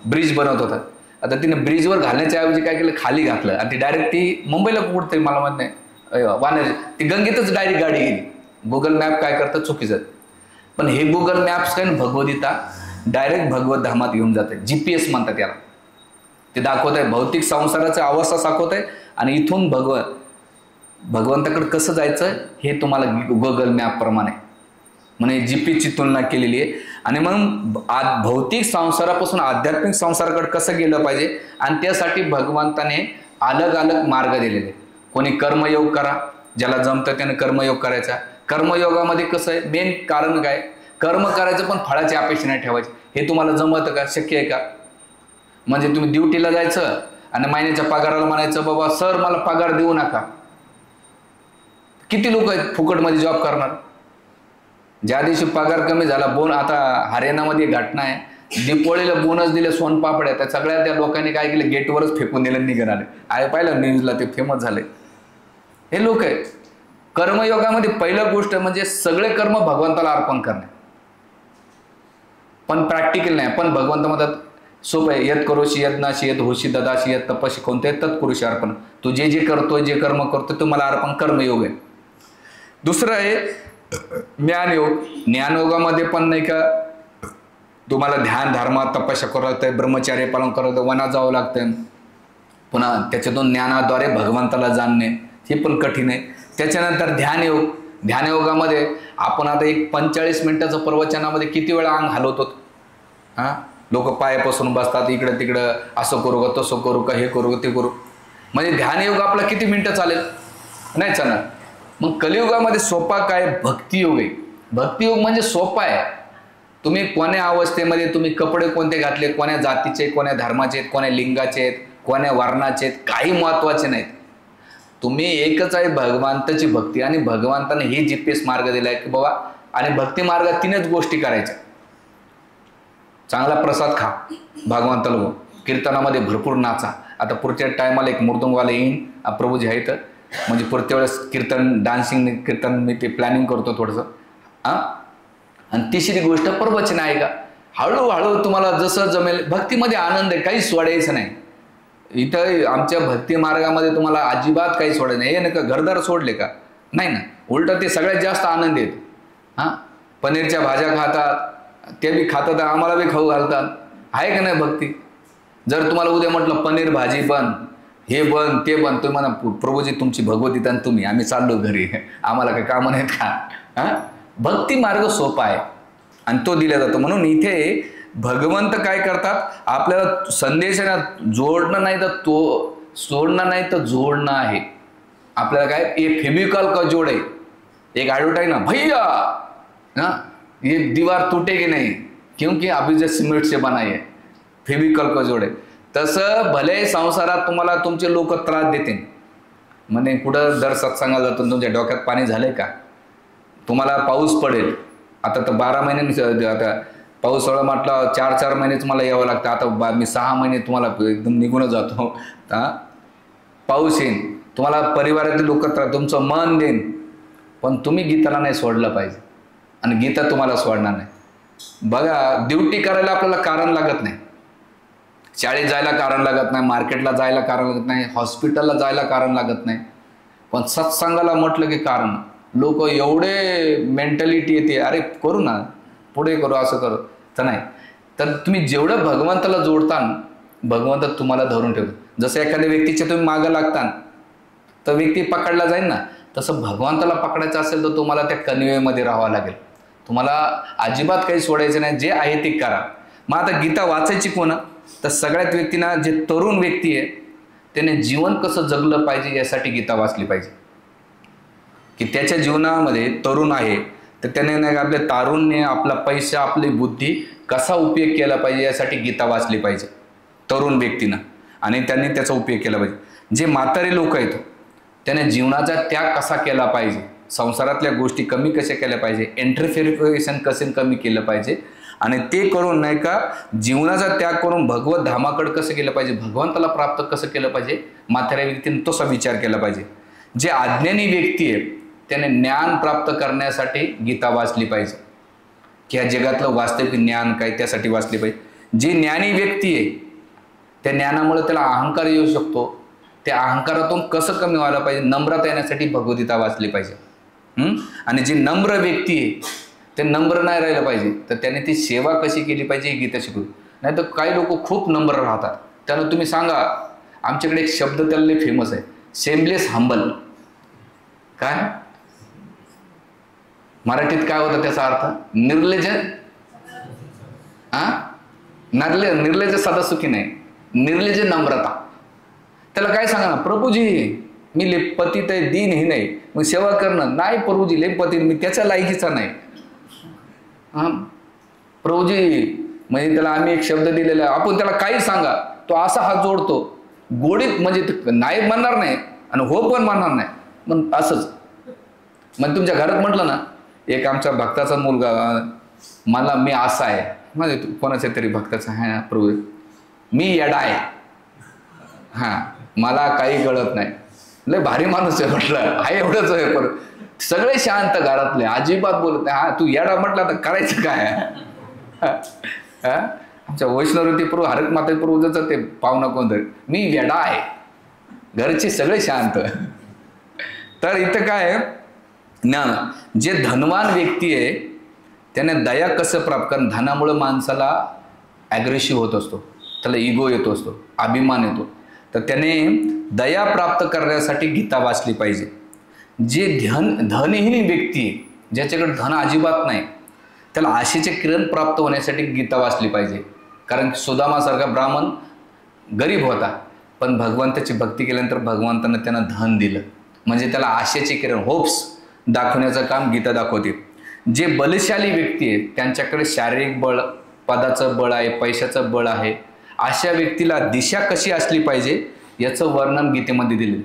ब्रिज बनवत होता. आता तिने ब्रिजवर घालण्याच्या ऐवजी काय केलं, खाली घातलं आणि ती डायरेक्ट ती मुंबईला कुठतरी मला माहित नाही वाहण्याची ती गंगेतच डायरेक्ट गाडी गेली. गुगल मॅप काय करतं, चुकीचं. पण हे गुगल मॅप्स काय भगवद्गीता डायरेक्ट भगवत धामात घेऊन जाते. GPS म्हणतात त्याला. ते दाखवत आहे भौतिक संसाराचा अवस्था दाखवत आहे आणि इथून भगवंताकडे कसं जायचं हे तुम्हाला गुगल मॅप प्रमाणे म्हणजे GPSची तुलना केलेली आहे. आणि मग भौतिक संसारापासून आध्यात्मिक संसाराकडे कसं गेलं पाहिजे आणि त्यासाठी भगवंताने अलग अलग मार्ग दिलेले. कोणी कर्मयोग करा, ज्याला जमतं त्याने कर्मयोग करायचा. कर्मयोगामध्ये कसं आहे, मेन कारण काय, कर्म करायचं पण फळाची अपेक्षा नाही ठेवायची. हे तुम्हाला जमतं का, शक्य आहे का? म्हणजे तुम्ही ड्युटीला जायचं आणि महिन्याच्या पगाराला म्हणायचं, बाबा सर मला पगार देऊ नका. किती लोक आहेत फुकटमध्ये जॉब करणार? ज्या दिवशी पगार कमी झाला, आता हरियाणामध्ये घटना आहे, दीपावळीला बोनस दिले सोनपापड्या, त्या सगळ्या त्या लोकांनी काय केलं, गेटवरच फेकून दिलं, निघून आले. आहे पाहिलं न्यूजला, ते फेमस झाले. हे लोक आहे. कर्मयोगामध्ये पहिलं गोष्ट म्हणजे सगळे कर्म भगवंताला अर्पण करणे, पण प्रॅक्टिकल नाही. पण भगवंत म्हणतात सोपं आहे, यत करोशी यत नाशी यत होशी ददाशी यत तपशी कोणते तत्पुरुषी अर्पण. तू जे जे करतोय, जे कर्म करतोय, तो मला अर्पण, कर्मयोग आहे. दुसरं आहे ज्ञानयोग. ज्ञानयोगामध्ये पण नाही का तुम्हाला ध्यान धर्म तपस्या करावं लागतं, ब्रह्मचार्य पालन करावं लागतं, वनात जावं लागतं. पुन्हा त्याच्यातून ज्ञानाद्वारे भगवंताला जाणणे हे पण कठीण आहे. त्याच्यानंतर ध्यानयोग. ध्यानयोगामध्ये आपण आता एक 45 मिनिटाचं प्रवचनामध्ये किती वेळा अंग हलवतो. लोक पायापासून बसतात, इकडं तिकडं, असं करू का, तसं करू का, हे करू का, ते करू. म्हणजे ध्यानयोग आपला किती मिनिटं चालेल, नाही चालणार. मग कलियुगामध्ये सोपा काय, भक्तियोग आहे. भक्तियोग म्हणजे सोपा आहे. तुम्ही कोण्या अवस्थेमध्ये, तुम्ही कपडे कोणते घातले, कोण्या जातीचे, कोण्या धर्माचे आहेत, कोण्या लिंगाचे आहेत, कोण्या वर्णाचे आहेत, काही महत्त्वाचे नाहीत. तुम्ही एकच आहे, भगवंताची भक्ती. आणि भगवंताने हे GPS मार्ग दिला आहे की बाबा, आणि भक्ती मार्गात 3च गोष्टी करायच्या. चांगला प्रसाद खा, भगवंताला गो, कीर्तनामध्ये भरपूर नाचा. आता पुढच्या टायमाला एक मृदुंगवाला येईन, प्रभूजी आहे तर, म्हणजे पुढच्या वेळेस कीर्तन, डान्सिंग कीर्तन मी ते प्लॅनिंग करतो थोडंसं. आणि तिसरी गोष्ट प्रवचन आहे का, हळूहळू तुम्हाला जसं जमेल. भक्तीमध्ये आनंद आहे, काही सोडायचं नाही. इथं आमच्या भक्ती मार्गामध्ये तुम्हाला अजिबात काही सोडायचं नाही. हे नका घरदार सोडले का, नाही ना, उलट ते सगळ्यात जास्त आनंद येतो. पनीरच्या भाज्या खातात, ते बी खातात, आम्हाला बी खाऊ घालतात. आहे का नाही भक्ती? जर तुम्हाला उद्या म्हटलं पनीर भाजी बन, हे बन, ते बन, तुम्ही म्हणा प्रभूजी तुमची भगवती आणि तुम्ही, आम्ही चाललो घरी, आम्हाला काही कामं नाहीत का? भक्ती मार्ग सोपा आहे आणि तो दिला जातो. म्हणून इथे भगवंत काय करतात, आपल्याला संदेशाला जोडणं नाही तर तो सोडणं नाही तर जोडणं आहे. आपल्याला काय, एक फेविकॉल का जोड आहे. एक ॲडव्हर्टाईज ना, भैया ये दीवार टूटेगी नहीं क्योंकि अभी जो सिमेंट से बना है, फेविकॉल का जोड आहे. तसं भले संसारात तुम्हाला तुमचे लोक त्रास देतील. म्हणजे कुठं दर सत्संगाला जातो, तुमच्या डोक्यात पाणी झालंय का? तुम्हाला पाऊस पडेल, आता तर 12 महिने, आता पावसाळा म्हटलं 4-4 महिनेच मला यावं लागतं. आता मी 6 महिने तुम्हाला एकदम निघूनच जातो. पाऊस येईन, तुम्हाला परिवारातील लोक तुमचं मन देईन, पण तुम्ही गीताला नाही सोडलं पाहिजे आणि गीता तुम्हाला सोडणार नाही. बघा, ड्युटी करायला आपल्याला कारण लागत नाही, शाळेत जायला कारण लागत नाही, मार्केटला जायला कारण लागत नाही, हॉस्पिटलला जायला कारण लागत नाही. पण सत्संगाला म्हटलं की कारण, लोक एवढे मेंटॅलिटी येते, अरे करू ना, पुढे करू, असं करू, तर नाही. तर तुम्ही जेवढं भगवंताला जोडता, भगवंत तुम्हाला धरून ठेवतो. जसं एखाद्या व्यक्तीच्या तुम्ही मागं लागता तर व्यक्ती पकडला जाईल ना, तसं भगवंताला पकडायचं असेल तर तुम्हाला त्या कन्वेमध्ये राहावं लागेल. तुम्हाला अजिबात काही सोडायचं नाही, जे आहे ते करा. मग आता गीता वाचायची कोण, तर सगळ्यात व्यक्तींना, जे तरुण व्यक्ती आहे त्याने जीवन कसं जगलं पाहिजे यासाठी गीता वाचली पाहिजे. की त्याच्या जीवनामध्ये तरुण आहे तर त्याने नाही आपले तारुण्य, आपला पैसा, आपली बुद्धी कसा उपयोग केला पाहिजे यासाठी गीता वाचली पाहिजे तरुण व्यक्तीनं, आणि त्यांनी त्याचा उपयोग केला पाहिजे. जे म्हातारे लोक आहेत त्याने जीवनाचा त्याग कसा केला पाहिजे, संसारातल्या गोष्टी कमी कशा केल्या पाहिजे, इंटरफेरिएशन कसे कमी केलं पाहिजे, आणि ते करून नाही का जीवनाचा त्याग करून भगवत धामाकडे कसं केलं पाहिजे, भगवंताला प्राप्त कसं केलं पाहिजे, म्हाताऱ्या व्यक्तीने तसा विचार केला पाहिजे. जे अज्ञानी व्यक्ती आहे त्याने ज्ञान प्राप्त करण्यासाठी गीता वाचली पाहिजे, की ह्या जगातलं वास्तविक ज्ञान काय त्यासाठी वाचली पाहिजे. जी ज्ञानी व्यक्ती आहे त्या ज्ञानामुळे त्याला अहंकार येऊ शकतो, त्या अहंकारातून कसं कमी व्हायला पाहिजे, नम्रता येण्यासाठी भगवद्गीता वाचली पाहिजे. आणि जी नम्र व्यक्ती आहे ते नम्र नाही राहिलं पाहिजे, तर त्याने ती सेवा कशी केली पाहिजे ही गीता शिकवली. नाही तर काही लोक खूप नम्र राहतात, त्यांना तुम्ही सांगा, आमच्याकडे एक शब्द त्याला फेमस आहे, शेमलेस हंबल. काय मराठीत काय होतं त्याचा अर्थ? निर्लज. निर्लज सदासुखी नाही, निर्लज नम्रता. त्याला काय सांगा ना, प्रभूजी मी पतित आहे, दीन ही नाही, मग सेवा करणं नाही, प्रभूजी लय पतित, मी त्याच्या लायकीचा नाही. प्रभूजी म्हणजे त्याला आम्ही एक शब्द दिलेला, आपण त्याला काही सांगा तो असा हात जोडतो गोडीत, म्हणजे नाही म्हणणार नाही आणि हो पण म्हणणार नाही, मग असंच. मग तुमच्या घरात म्हटलं ना, एक आमच्या भक्ताचा मुलगा, मला मी असा आहे, म्हणजे कोणाच्या तरी भक्ताचा आहे, प्रभू मी येडा आहे, मला काही कळत नाही, लय भारी माणूस आहे म्हटलं, आहे एवढंच आहे, पण सगळे शांत घरातले, अजिबात बोलत नाही. तू येडा म्हटला तर करायचं काय? आमच्या वैष्णवती प्रभू हरक माता प्रभूचं ते पाहुणा कोणतरी, मी येडा आहे, घरचे सगळे शांत. तर इथं काय ना, जे धनवान व्यक्ती आहे त्याने दया कसं प्राप्त, कारण धनामुळे माणसाला ॲग्रेसिव्ह होत असतो, त्याला इगो येतो असतो, अभिमान येतो, तर त्याने दया प्राप्त करण्यासाठी गीता वाचली पाहिजे. जे धनहीन व्यक्ती आहे, ज्याच्याकडे धन अजिबात नाही, त्याला आशेचे किरण प्राप्त होण्यासाठी गीता वाचली पाहिजे. कारण सुदामासारखा ब्राह्मण गरीब होता, पण भगवंताची भक्ती केल्यानंतर भगवंतानं त्यांना धन दिलं, म्हणजे त्याला आशेचे किरण, होप्स दाखवण्याचं काम गीता दाखवते. जे बलशाली व्यक्ती आहे त्यांच्याकडे शारीरिक बळ, पदाचं बळ आहे, पैशाचं बळ आहे, अशा व्यक्तीला दिशा कशी असली पाहिजे याचं वर्णन गीतेमध्ये दिले.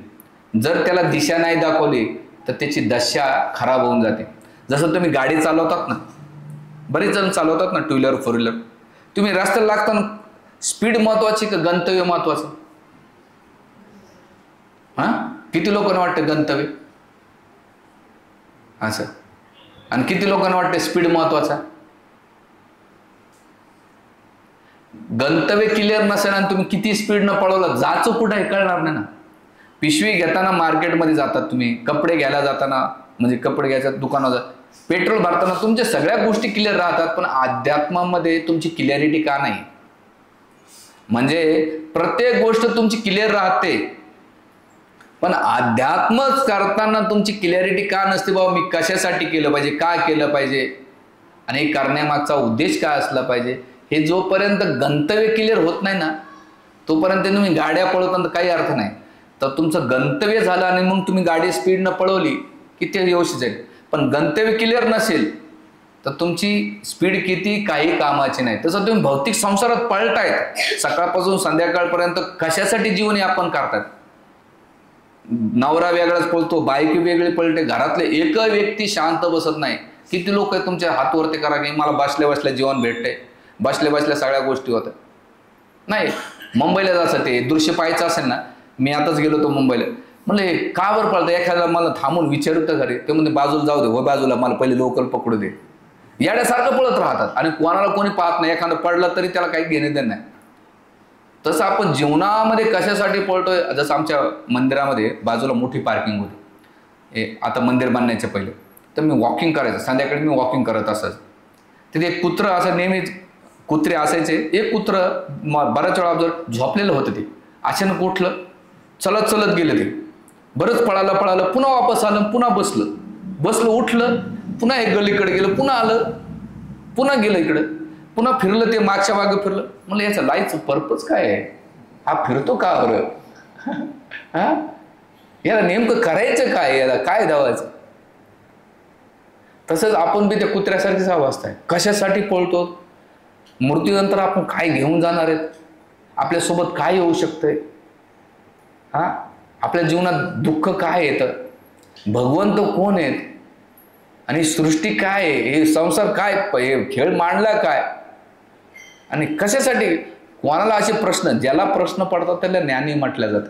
जर त्याला दिशा नाही दाखवली तर त्याची दशा खराब होऊन जाते. जसं तुम्ही गाडी चालवतात ना, बरेच जण चालवतात ना, टू व्हीलर फोर व्हीलर, तुम्ही रस्त्याला लागताना स्पीड महत्वाची का गंतव्य महत्वाचं? किती लोकांना वाटतं गंतव्य असं, आणि किती लोकांना वाटतं स्पीड महत्वाचा? गंतव्य क्लिअर नसेल आणि तुम्ही किती स्पीडनं पळवलं, जायचं कुठं हे कळणार नाही ना. पिशवी घेताना मार्केटमध्ये जातात तुम्ही, कपडे घ्यायला जाताना, म्हणजे कपडे घ्यायच्या दुकानात, पेट्रोल भरताना, तुमच्या सगळ्या गोष्टी क्लिअर राहतात, पण अध्यात्मामध्ये तुमची क्लिअरिटी का नाही? म्हणजे प्रत्येक गोष्ट तुमची क्लिअर राहते, पण अध्यात्म करताना तुमची क्लिअरिटी का नसते? बाबा मी कशासाठी केलं पाहिजे, का केलं पाहिजे, आणि हे करण्यामागचा उद्देश काय असला पाहिजे, हे जोपर्यंत गंतव्य क्लिअर होत नाही ना, तोपर्यंत तुम्ही गाड्या पळवताना काही अर्थ नाही. तर तुमचं गंतव्य झालं आणि मग तुम्ही गाडी स्पीडनं पळवली की ते व्यवस्थित जाईल, पण गंतव्य क्लिअर नसेल तर तुमची स्पीड किती काही कामाची नाही. तसं तुम्ही भौतिक संसारात पळतायत, सकाळपासून संध्याकाळपर्यंत कशासाठी जीवन यापन करतात? नवरा वेगळाच पळतो, बायकी वेगळी पळते, घरातले एक व्यक्ती शांत बसत नाही. किती लोक आहेत तुमच्या हातवरती करा की मला बसल्या बसल्या जीवन भेटते, बसल्या बसल्या सगळ्या गोष्टी होतात. नाही, मुंबईला जायचं ते दृश्य पाहायचं असेल ना, मी आताच गेलो होतो मुंबईला, म्हणलं का बरं पळतं, एखाद्याला मला थांबून विचारतं घरी, ते म्हणजे बाजूला जाऊ दे, हो बाजूला, मला पहिले लोकल पकडू दे, येड्यासारखं पळत राहतात आणि कोणाला कोणी पाहत नाही, एखादं पडलं तरी त्याला काही घेणे देणं नाही. तसं आपण जीवनामध्ये कशासाठी पळतोय? जसं आमच्या मंदिरामध्ये बाजूला मोठी पार्किंग होती, आता मंदिर बांधण्याच्या पहिले, तर मी वॉकिंग करायचं, संध्याकाळी मी वॉकिंग करत असायचं. तिथे एक कुत्रं असं नेहमीच, कुत्रे असायचे, एक कुत्रं बऱ्याच वेळा झोपलेलं होतं, ते अचानक उठलं, चलत चलत गेलं, ते बरंच पळालं, पुन्हा वापस आलं, पुन्हा बसलं, उठलं, पुन्हा एक गलीकडे गेलं, पुन्हा आलं, पुन्हा गेलं इकडं, पुन्हा फिरलं, ते मागच्या मागे फिरलं. म्हणलं याचा लाईफचं पर्पज काय आहे? हा फिरतो का बरं? याला नेमकं करायचं काय, याला काय धावायचं? तसंच आपण बी त्या कुत्र्यासारखीच अवस्था आहे. कशासाठी पळतो? मृत्यूनंतर आपण काय घेऊन जाणार आहेत? आपल्यासोबत काय येऊ शकतंय? आपल्या जीवनात दुःख काय येतं? भगवंत कोण आहेत? आणि सृष्टी काय आहे? हे संसार काय, हे खेळ मांडला काय आणि कशासाठी? कोणाला असे प्रश्न, ज्याला प्रश्न पडतात त्याला ज्ञानी म्हटलं जातं.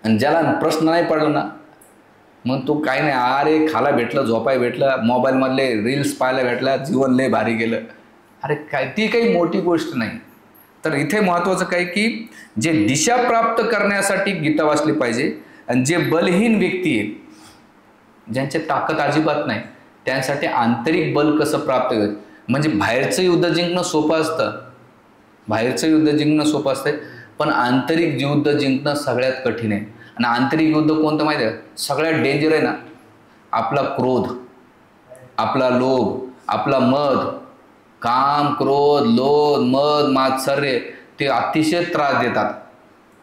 आणि ज्याला प्रश्न नाही पडला ना, मग तो काय नाही, अरे खाला भेटलं, झोपाय भेटलं, मोबाईलमधले रील्स पाहायला भेटला, जीवन लय भारी गेलं. अरे काय, ती काही मोठी गोष्ट नाही. तर इथे महत्त्वाचं काय की जे दिशा प्राप्त करण्यासाठी गीता वाचली पाहिजे. आणि जे बलहीन व्यक्ती आहेत, ज्यांची ताकद अजिबात नाही, त्यांसाठी आंतरिक बल कसं प्राप्त करायचं. म्हणजे बाहेरचं युद्ध जिंकणं सोपं असतं, बाहेरचं युद्ध जिंकणं सोपं असतं, पण आंतरिक युद्ध जिंकणं सगळ्यात कठीण आहे. आणि आंतरिक युद्ध कोणतं माहिती आहे? सगळ्यात डेंजर आहे ना, आपला क्रोध, आपला लोभ, आपला मद, काम, क्रोध, लोभ, मद, मात्सर्य, ते अतिशय त्रास देतात.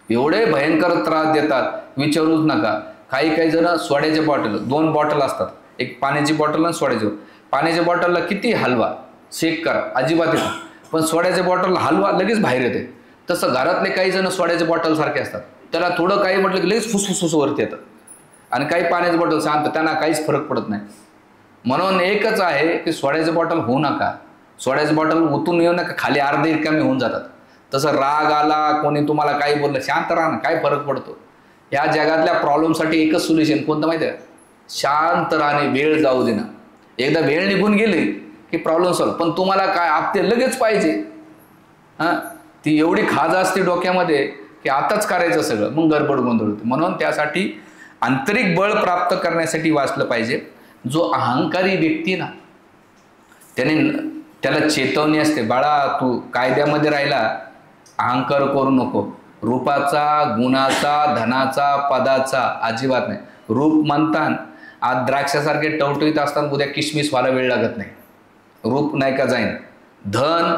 एवढे भयंकर त्रास देतात, विचारूच नका. काही जण सोड्याच्या बॉटल, 2 बॉटल असतात, एक पाण्याची बॉटल आणि सोड्याची. पाण्याच्या बॉटलला किती हलवा, शेक करा, अजिबात येतं. पण सोड्याच्या बॉटलला हलवा, लगेच बाहेर येते. तसं घरातले काही जण सोड्याच्या बॉटल सारखे असतात, त्याला थोडं काही म्हटलं की लगेच फुसफुस वरती येतं. आणि काही पाण्याची बॉटल शांत, त्यांना काहीच फरक पडत नाही. म्हणून एकच आहे की सोड्याची बॉटल होऊ नका, सोड्याची बॉटल उतरून येऊ नका, खाली अर्धे रिकामी होऊन जातात. तसं राग आला, कोणी तुम्हाला काही बोललं, शांत राहा ना, काय फरक पडतो? या जगातल्या प्रॉब्लेमसाठी एकच सोल्युशन कोणतं माहिती आहे? शांत राहणे, वेळ जाऊ देणं. एकदा वेळ निघून गेली की प्रॉब्लेम सॉल्व. पण तुम्हाला काय आपते लगेच पाहिजे, ती एवढी खाज असते डोक्यामध्ये की आताच करायचं सगळं, मग गडबड गोंधळ होते. म्हणून त्यासाठी आंतरिक बळ प्राप्त करण्यासाठी वाचलं पाहिजे. जो अहंकारी व्यक्ती ना, त्याला चेतवणी असते, बाळा तू कायद्यामध्ये राहिला, अहंकार करू नको. रूपाचा, गुणाचा, धनाचा, पदाचा अजिबात नाही. रूप म्हणतात, आज द्राक्षासारखे टवटवीत असताना उद्या किशमिश व्हायला वेळ लागत नाही. रूप नाही का जाईन. धन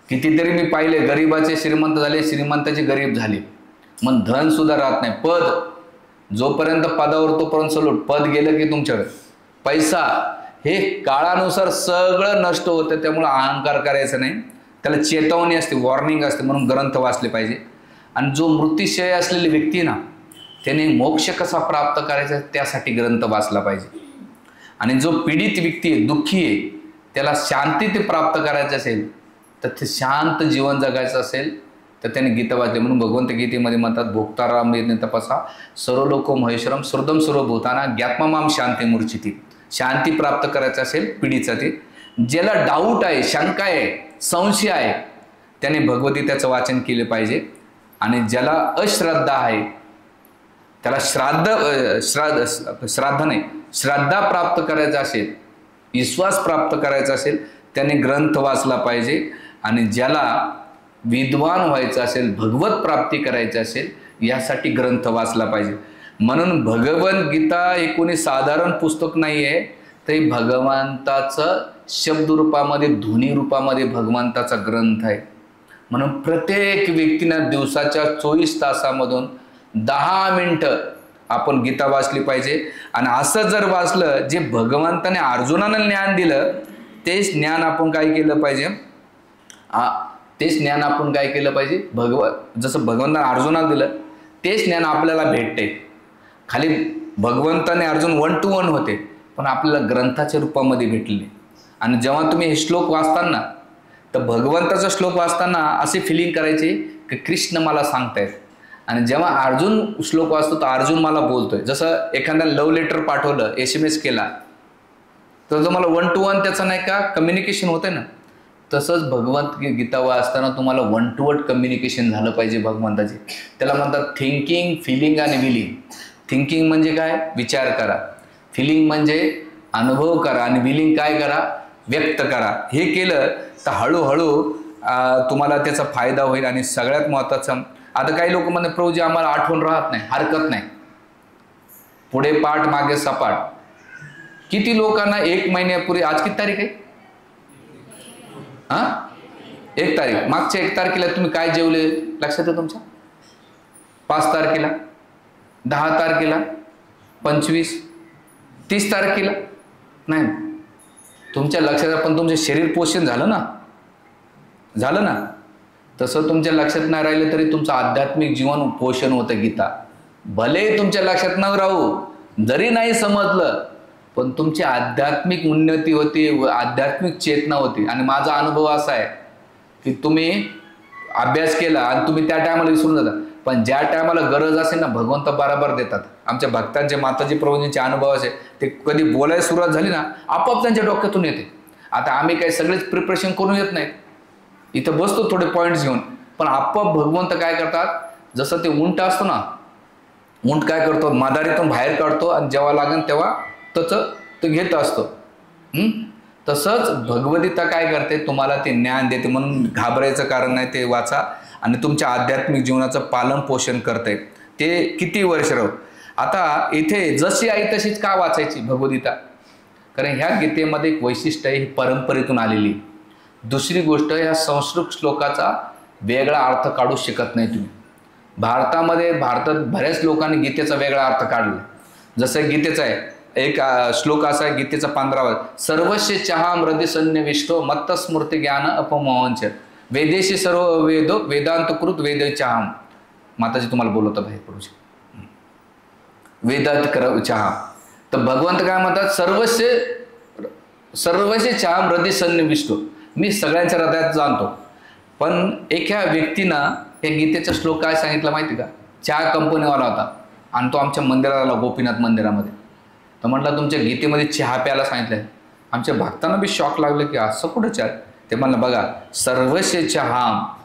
कितीतरी मी पाहिले, गरीबाचे श्रीमंत झाले, श्रीमंताचे गरीब झाले, मग धन सुद्धा राहत नाही. पद, जोपर्यंत पदावर तोपर्यंत सलोट, पद गेलं की तुमच्याकडे पैसा, हे काळानुसार सगळं नष्ट होतं. त्यामुळे अहंकार करायचा नाही. त्याला चेतवणी असते, वॉर्निंग असते. म्हणून ग्रंथ वाचले पाहिजे. आणि जो मृत्यूशय असलेली व्यक्ती ना, त्याने मोक्ष कसा प्राप्त करायचा त्यासाठी ग्रंथ वाचला पाहिजे. आणि जो पीडित व्यक्ती आहे, दुःखी आहे, त्याला शांती ते प्राप्त करायचं असेल, तर ते शांत जीवन जगायचं असेल तर त्याने गीता वाचली. म्हणून भगवंत गीतेमध्ये म्हणतात, भोक्ताराम तपसा सर्व लोको महेश्वरम श्रुतम सर्व भूताना ज्ञात्मा शांती मूर्छिती. शांती प्राप्त करायचं असेल पीडितसाठी, ज्याला डाऊट आहे, शंका आहे, संशय आहे, त्याने भगवद्गीतेचं वाचन केले पाहिजे. आणि ज्याला अश्रद्धा आहे, त्याला श्राद्धा प्राप्त करायचा असेल, विश्वास प्राप्त करायचा असेल, त्याने ग्रंथ वाचला पाहिजे. आणि ज्याला विद्वान व्हायचं असेल, भगवत प्राप्ती करायची असेल, यासाठी ग्रंथ वाचला पाहिजे. म्हणून भगवद्गीता हे कोणी साधारण पुस्तक नाही आहे, ते भगवंताचं शब्दरूपामध्ये, ध्वनी रूपामध्ये भगवंताचा ग्रंथ आहे. म्हणून प्रत्येक व्यक्तीनं दिवसाच्या 24 तासामधून 10 मिनिटं आपण गीता वाचली पाहिजे. आणि असं जर वाचलं, जे भगवंताने अर्जुनानं ज्ञान दिलं, तेच ज्ञान आपण काय केलं पाहिजे, तेच ज्ञान आपण काय केलं पाहिजे, जसं भगवंताने अर्जुनाला दिलं तेच ज्ञान आपल्याला भेटते. खाली भगवंताने अर्जुन 1 to 1 होते, पण आपल्याला ग्रंथाच्या रूपामध्ये भेटले. आणि जेव्हा तुम्ही हे श्लोक वाचताना, तर भगवंताचा श्लोक वाचताना असे फिलिंग करायचे की कृष्ण मला सांगतायत. आणि जेव्हा अर्जुन श्लोक वाचतो तर अर्जुन मला बोलतोय. जसं एखाद्या लव्ह लेटर पाठवलं, SMS केला, तर तुम्हाला 1 to 1 त्याचं नाही का कम्युनिकेशन होतंय ना, तसंच भगवत गीता वाचताना तुम्हाला 1 to 1 कम्युनिकेशन झालं पाहिजे भगवंताचे. त्याला म्हणतात थिंकिंग, फिलिंग आणि विलिंग. थिंकिंग म्हणजे काय, विचार करा. फिलिंग म्हणजे अनुभव करा. आणि विलिंग काय करा, व्यक्त करा. हे केलं तर हळूहळू तुम्हाला त्याचा फायदा होईल. आणि सगळ्यात महत्त्वाचं, आता काही लोक म्हणतात प्रभूजी आम्हाला आठवण राहत नाही, हरकत नाही, पुढे पाठ मागे सपाट. किती लोकांना 1 महिन्यापूर्वी, आज किती तारीख आहे, 1 तारीख, मागच्या 1 तारखेला तुम्ही काय जेवले लक्षात आहे तुमच्या? 5 तारखेला, 10 तारखेला, 25, 30 तारखेला नाही, तुमच्या लक्षात, पण तुमचे शरीर पोषण झालं ना, झालं ना. तसं तुमच्या लक्षात नाही राहिलं तरी तुमचं आध्यात्मिक जीवन पोषण होतं. गीता भले तुमच्या लक्षात न राहू, जरी नाही समजलं, पण तुमची आध्यात्मिक उन्नती होती, आध्यात्मिक चेतना होती. आणि माझा अनुभव असा आहे की तुम्ही अभ्यास केला आणि तुम्ही त्या टायमाला विसरून जाता, पण ज्या टायमाला गरज असेल ना, भगवंत बरोबर देतात. आमच्या भक्तांचे, माताजी प्रभूंचे अनुभव असे, ते कधी बोलायला सुरुवात झाली ना, आपोआप त्यांच्या डोक्यातून येते. आता आम्ही काही सगळेच प्रिपरेशन करून येत नाहीत, इथं बसतो थोडे पॉईंट्स घेऊन, पण आपोआप भगवंत काय करतात, जसं ते उंट असतो ना, उंट काय करतो, मादारीतून बाहेर काढतो आणि जेव्हा लागेल तेव्हा तसं तो घेत असतो. तसंच भगवद्गीता काय करते, तुम्हाला ते ज्ञान देते. म्हणून घाबरायचं कारण नाही, ते वाचा आणि तुमच्या आध्यात्मिक जीवनाचं पालन पोषण करते. ते किती वर्ष राहू. आता इथे जशी आई तशीच का वाचायची भगवद्गीता, कारण ह्या गीतेमध्ये एक वैशिष्ट्य आहे, ही परंपरेतून आलेली. दुसरी गोष्ट, ह्या संस्कृत श्लोकाचा वेगळा अर्थ काढू शकत नाही तुम्ही. भारतात बऱ्याच लोकांनी गीतेचा वेगळा अर्थ काढला. जसं गीतेचा आहे एक श्लोक असा आहे, गीतेचा 15वा, सर्वस्य चहाम हृदय सन्निविष्टो मत्त स्मृती ज्ञान अपमोहनच वेदेशी सर्व वेदो वेदांतकृत वेद चहाम. माताजी तुम्हाला बोलवतात बाहेर पडूचे वेदांत कर चहा. तर भगवंत काय म्हणतात, सर्वस्य चहाम हृदय सन्निविष्टो, मी सगळ्यांच्या हृदयात जाणतो. पण एका व्यक्तीनं हे गीतेचा श्लोक काय सांगितलं माहिती का, चहा कंपनीवाला होता आणि तो आमच्या मंदिराला आला, गोपीनाथ मंदिरामध्ये. तर म्हटलं तुमच्या गीतेमध्ये चहा प्यायला सांगितलंय. आमच्या भक्तांना बी शॉक लागलं की असं कुठं चहा. ते म्हणलं बघा, सर्वस्य चहा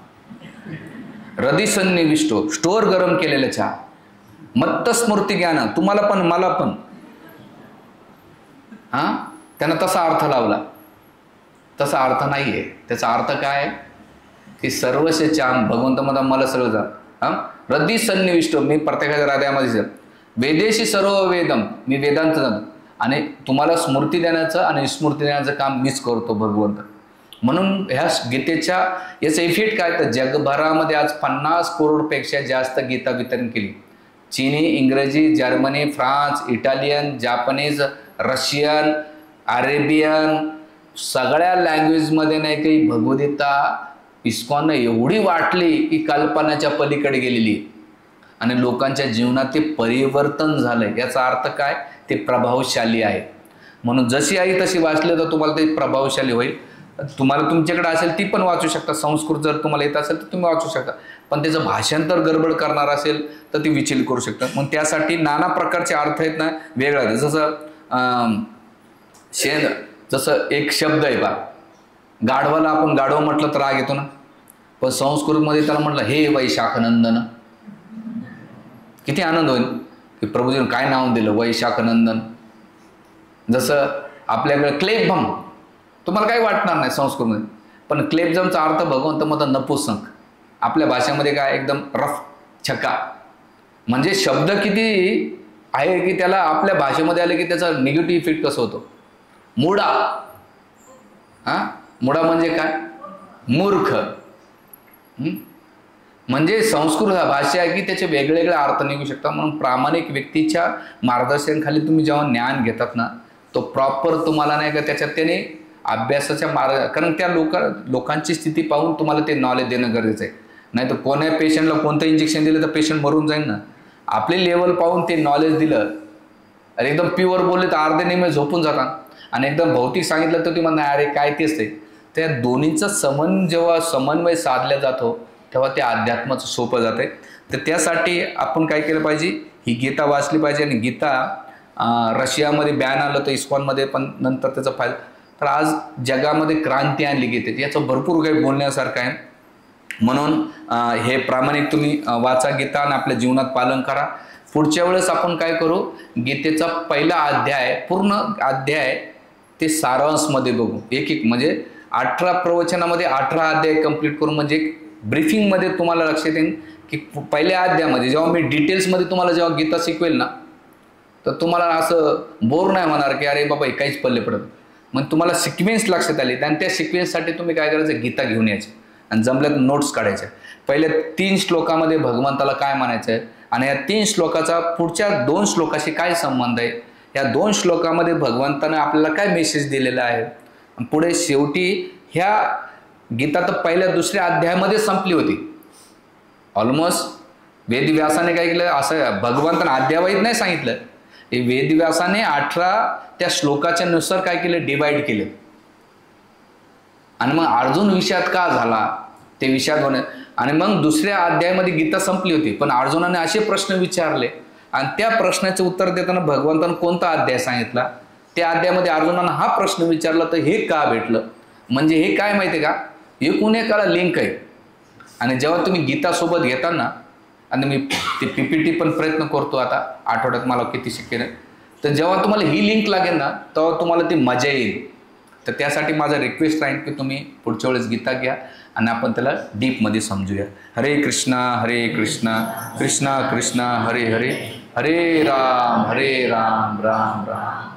हृदय सन्निविष्टो, स्टोअर गरम केलेलं चहा, मत्त स्मृती ज्ञान, तुम्हाला पण मला पण. त्यानं तसा अर्थ लावला, तसा अर्थ नाहीये. त्याचा अर्थ काय की सर्वस्य चहा, भगवंत मला सगळं जा, हृदय सन्निविष्टो, मी प्रत्येकाच्या हृदयामध्ये, वेदेशी सर्व वेदम, मी वेदांत जातो आणि तुम्हाला स्मृती देण्याचं आणि स्मृती देण्याचं काम मीच करतो भगवंत. म्हणून ह्या गीतेच्या याचा इफेक्ट काय, तर जगभरामध्ये आज 50 करोडपेक्षा जास्त गीता वितरण केली. चीनी, इंग्रजी, Germany, France, Italian, Japanese, Russian, Arabian, सगळ्या लँग्वेजमध्ये नाही काही भगवद्गीता इस्कॉननं एवढी वाटली की कल्पनाच्या पलीकडे गेलेली आणि लोकांच्या जीवनात ते परिवर्तन झालंय. याचा अर्थ काय, ते प्रभावशाली आहे. म्हणून जशी आई तशी वाचले तर तुम्हाला ते प्रभावशाली होईल. तुम्हाला तुमच्याकडे असेल ती पण वाचू शकता, संस्कृत जर तुम्हाला येत असेल तर तुम्ही वाचू शकता, पण त्याचं भाषांतर गडबड करणार असेल तर ती विचलित करू शकतात. मग त्यासाठी नाना प्रकारचे अर्थ आहेत ना, वेगळा. जसं एक शब्द आहे बा, गाढवाला आपण गाढव म्हटलं तर राग येतो ना, पण संस्कृतमध्ये त्याला म्हटलं हे वैशाखनंदन, किती आनंद होईल की प्रभूजीने काय नाव दिलं, वैशाखनंदन. जसं आपल्याकडे क्लेबम, तुम्हाला काही वाटणार नाही संस्कृतमध्ये, पण क्लेबजमचा अर्थ भगवंत म्हणतात नपुसंक. आपल्या भाषेमध्ये काय एकदम रफ छक्का, म्हणजे शब्द किती आहे की त्याला आपल्या भाषेमध्ये आले की त्याचा निगेटिव्ह इफेक्ट कसं होतो. मुडा, मुडा म्हणजे काय, मूर्ख. म्हणजे संस्कृत हा भाषा आहे की त्याचे वेगवेगळे अर्थ निघू शकतात. म्हणून प्रामाणिक व्यक्तीच्या मार्गदर्शनाखाली तुम्ही जेव्हा ज्ञान घेतात ना, तो प्रॉपर तुम्हाला नाही का त्याच्यात त्याने अभ्यासाच्या मार्ग, कारण त्या लोकांची स्थिती पाहून तुम्हाला ते नॉलेज देणं गरजेचं आहे. नाही तर कोण्या पेशंटला कोणतं इंजेक्शन दिलं तर पेशंट मरून जाईल ना. आपली लेवल पाहून ते नॉलेज दिलं, अरे एकदम प्युअर बोलले तर अर्धे नेहमी झोपून जातात, आणि एकदम भौतिक सांगितलं तर ती म्हणणार अरे काय तेच ते. त्या दोन्हीचा जेव्हा समन्वय साधला जातो तेव्हा ते अध्यात्माचं सोपं जाते. तर त्यासाठी आपण काय केलं पाहिजे, ही गीता वाचली पाहिजे. आणि गीता रशियामध्ये बॅन आलं तर इस्कॉनमध्ये पण नंतर त्याचा फायदा. तर आज जगामध्ये क्रांती आणली गीतेची, याचं भरपूर काही बोलण्यासारखं आहे. म्हणून हे प्रामाणिक तुम्ही वाचा गीता आणि आपल्या जीवनात पालन करा. पुढच्या वेळेस आपण काय करू, गीतेचा पहिला अध्याय, पूर्ण अध्याय ते सारांशमध्ये बघू. एक म्हणजे 18 प्रवचनामध्ये 18 अध्याय कंप्लीट करू. म्हणजे ब्रीफिंगमध्ये तुम्हाला लक्षात येईल की पहिल्या अध्यायामध्ये जेव्हा मी डिटेल्समध्ये तुम्हाला जेव्हा गीता शिकवेल ना, तर तुम्हाला असं बोर नाही होणार की अरे बाबा हे काहीच पल्ले पडत. मग तुम्हाला सिक्वेन्स लक्षात आली, आणि त्या सिक्वेन्ससाठी तुम्ही काय करायचं, गीता घेऊन यायचे आणि जमल्यात नोट्स काढायच्या. पहिल्या 3 श्लोकामध्ये भगवंताला काय म्हणायचं आहे आणि या 3 श्लोकाचा पुढच्या 2 श्लोकाशी काय संबंध आहे, या 2 श्लोकामध्ये भगवंताने आपल्याला काय मेसेज दिलेला आहे, पुढे शेवटी ह्या गीता तर पहिल्या दुसऱ्या अध्यायामध्ये संपली होती. ऑलमोस्ट वेदव्यासाने काय केलं, असं भगवंताने अध्यायवाईत नाही सांगितलं, हे वेदव्यासाने 18 त्या श्लोकाच्या नुसार काय केलं, डिवाइड केलं. आणि मग अर्जुन विषयात का झाला ते विषयात होणे. आणि मग दुसऱ्या अध्यायामध्ये गीता संपली होती, पण अर्जुनाने असे प्रश्न विचारले आणि त्या प्रश्नाचे उत्तर देताना भगवंतानं कोणता अध्याय सांगितला, त्या अध्यायामध्ये अर्जुनानं हा प्रश्न विचारला तर हे का भेटलं. म्हणजे हे काय माहिती आहे का, एकूण एकाला लिंक आहे. आणि जेव्हा तुम्ही गीता सोबत घेताना, आणि मी ती PPT पण प्रयत्न करतो आता आठवड्यात, मला किती शक्य नाही, तर जेव्हा तुम्हाला ही लिंक लागेल ना तेव्हा तुम्हाला ती मजा येईल. तर त्यासाठी माझा रिक्वेस्ट राहील की तुम्ही पुढच्या वेळेस गीता घ्या आणि आपण त्याला डीपमध्ये समजूया. हरे कृष्णा कृष्णा कृष्णा हरे हरे, हरे राम राम राम.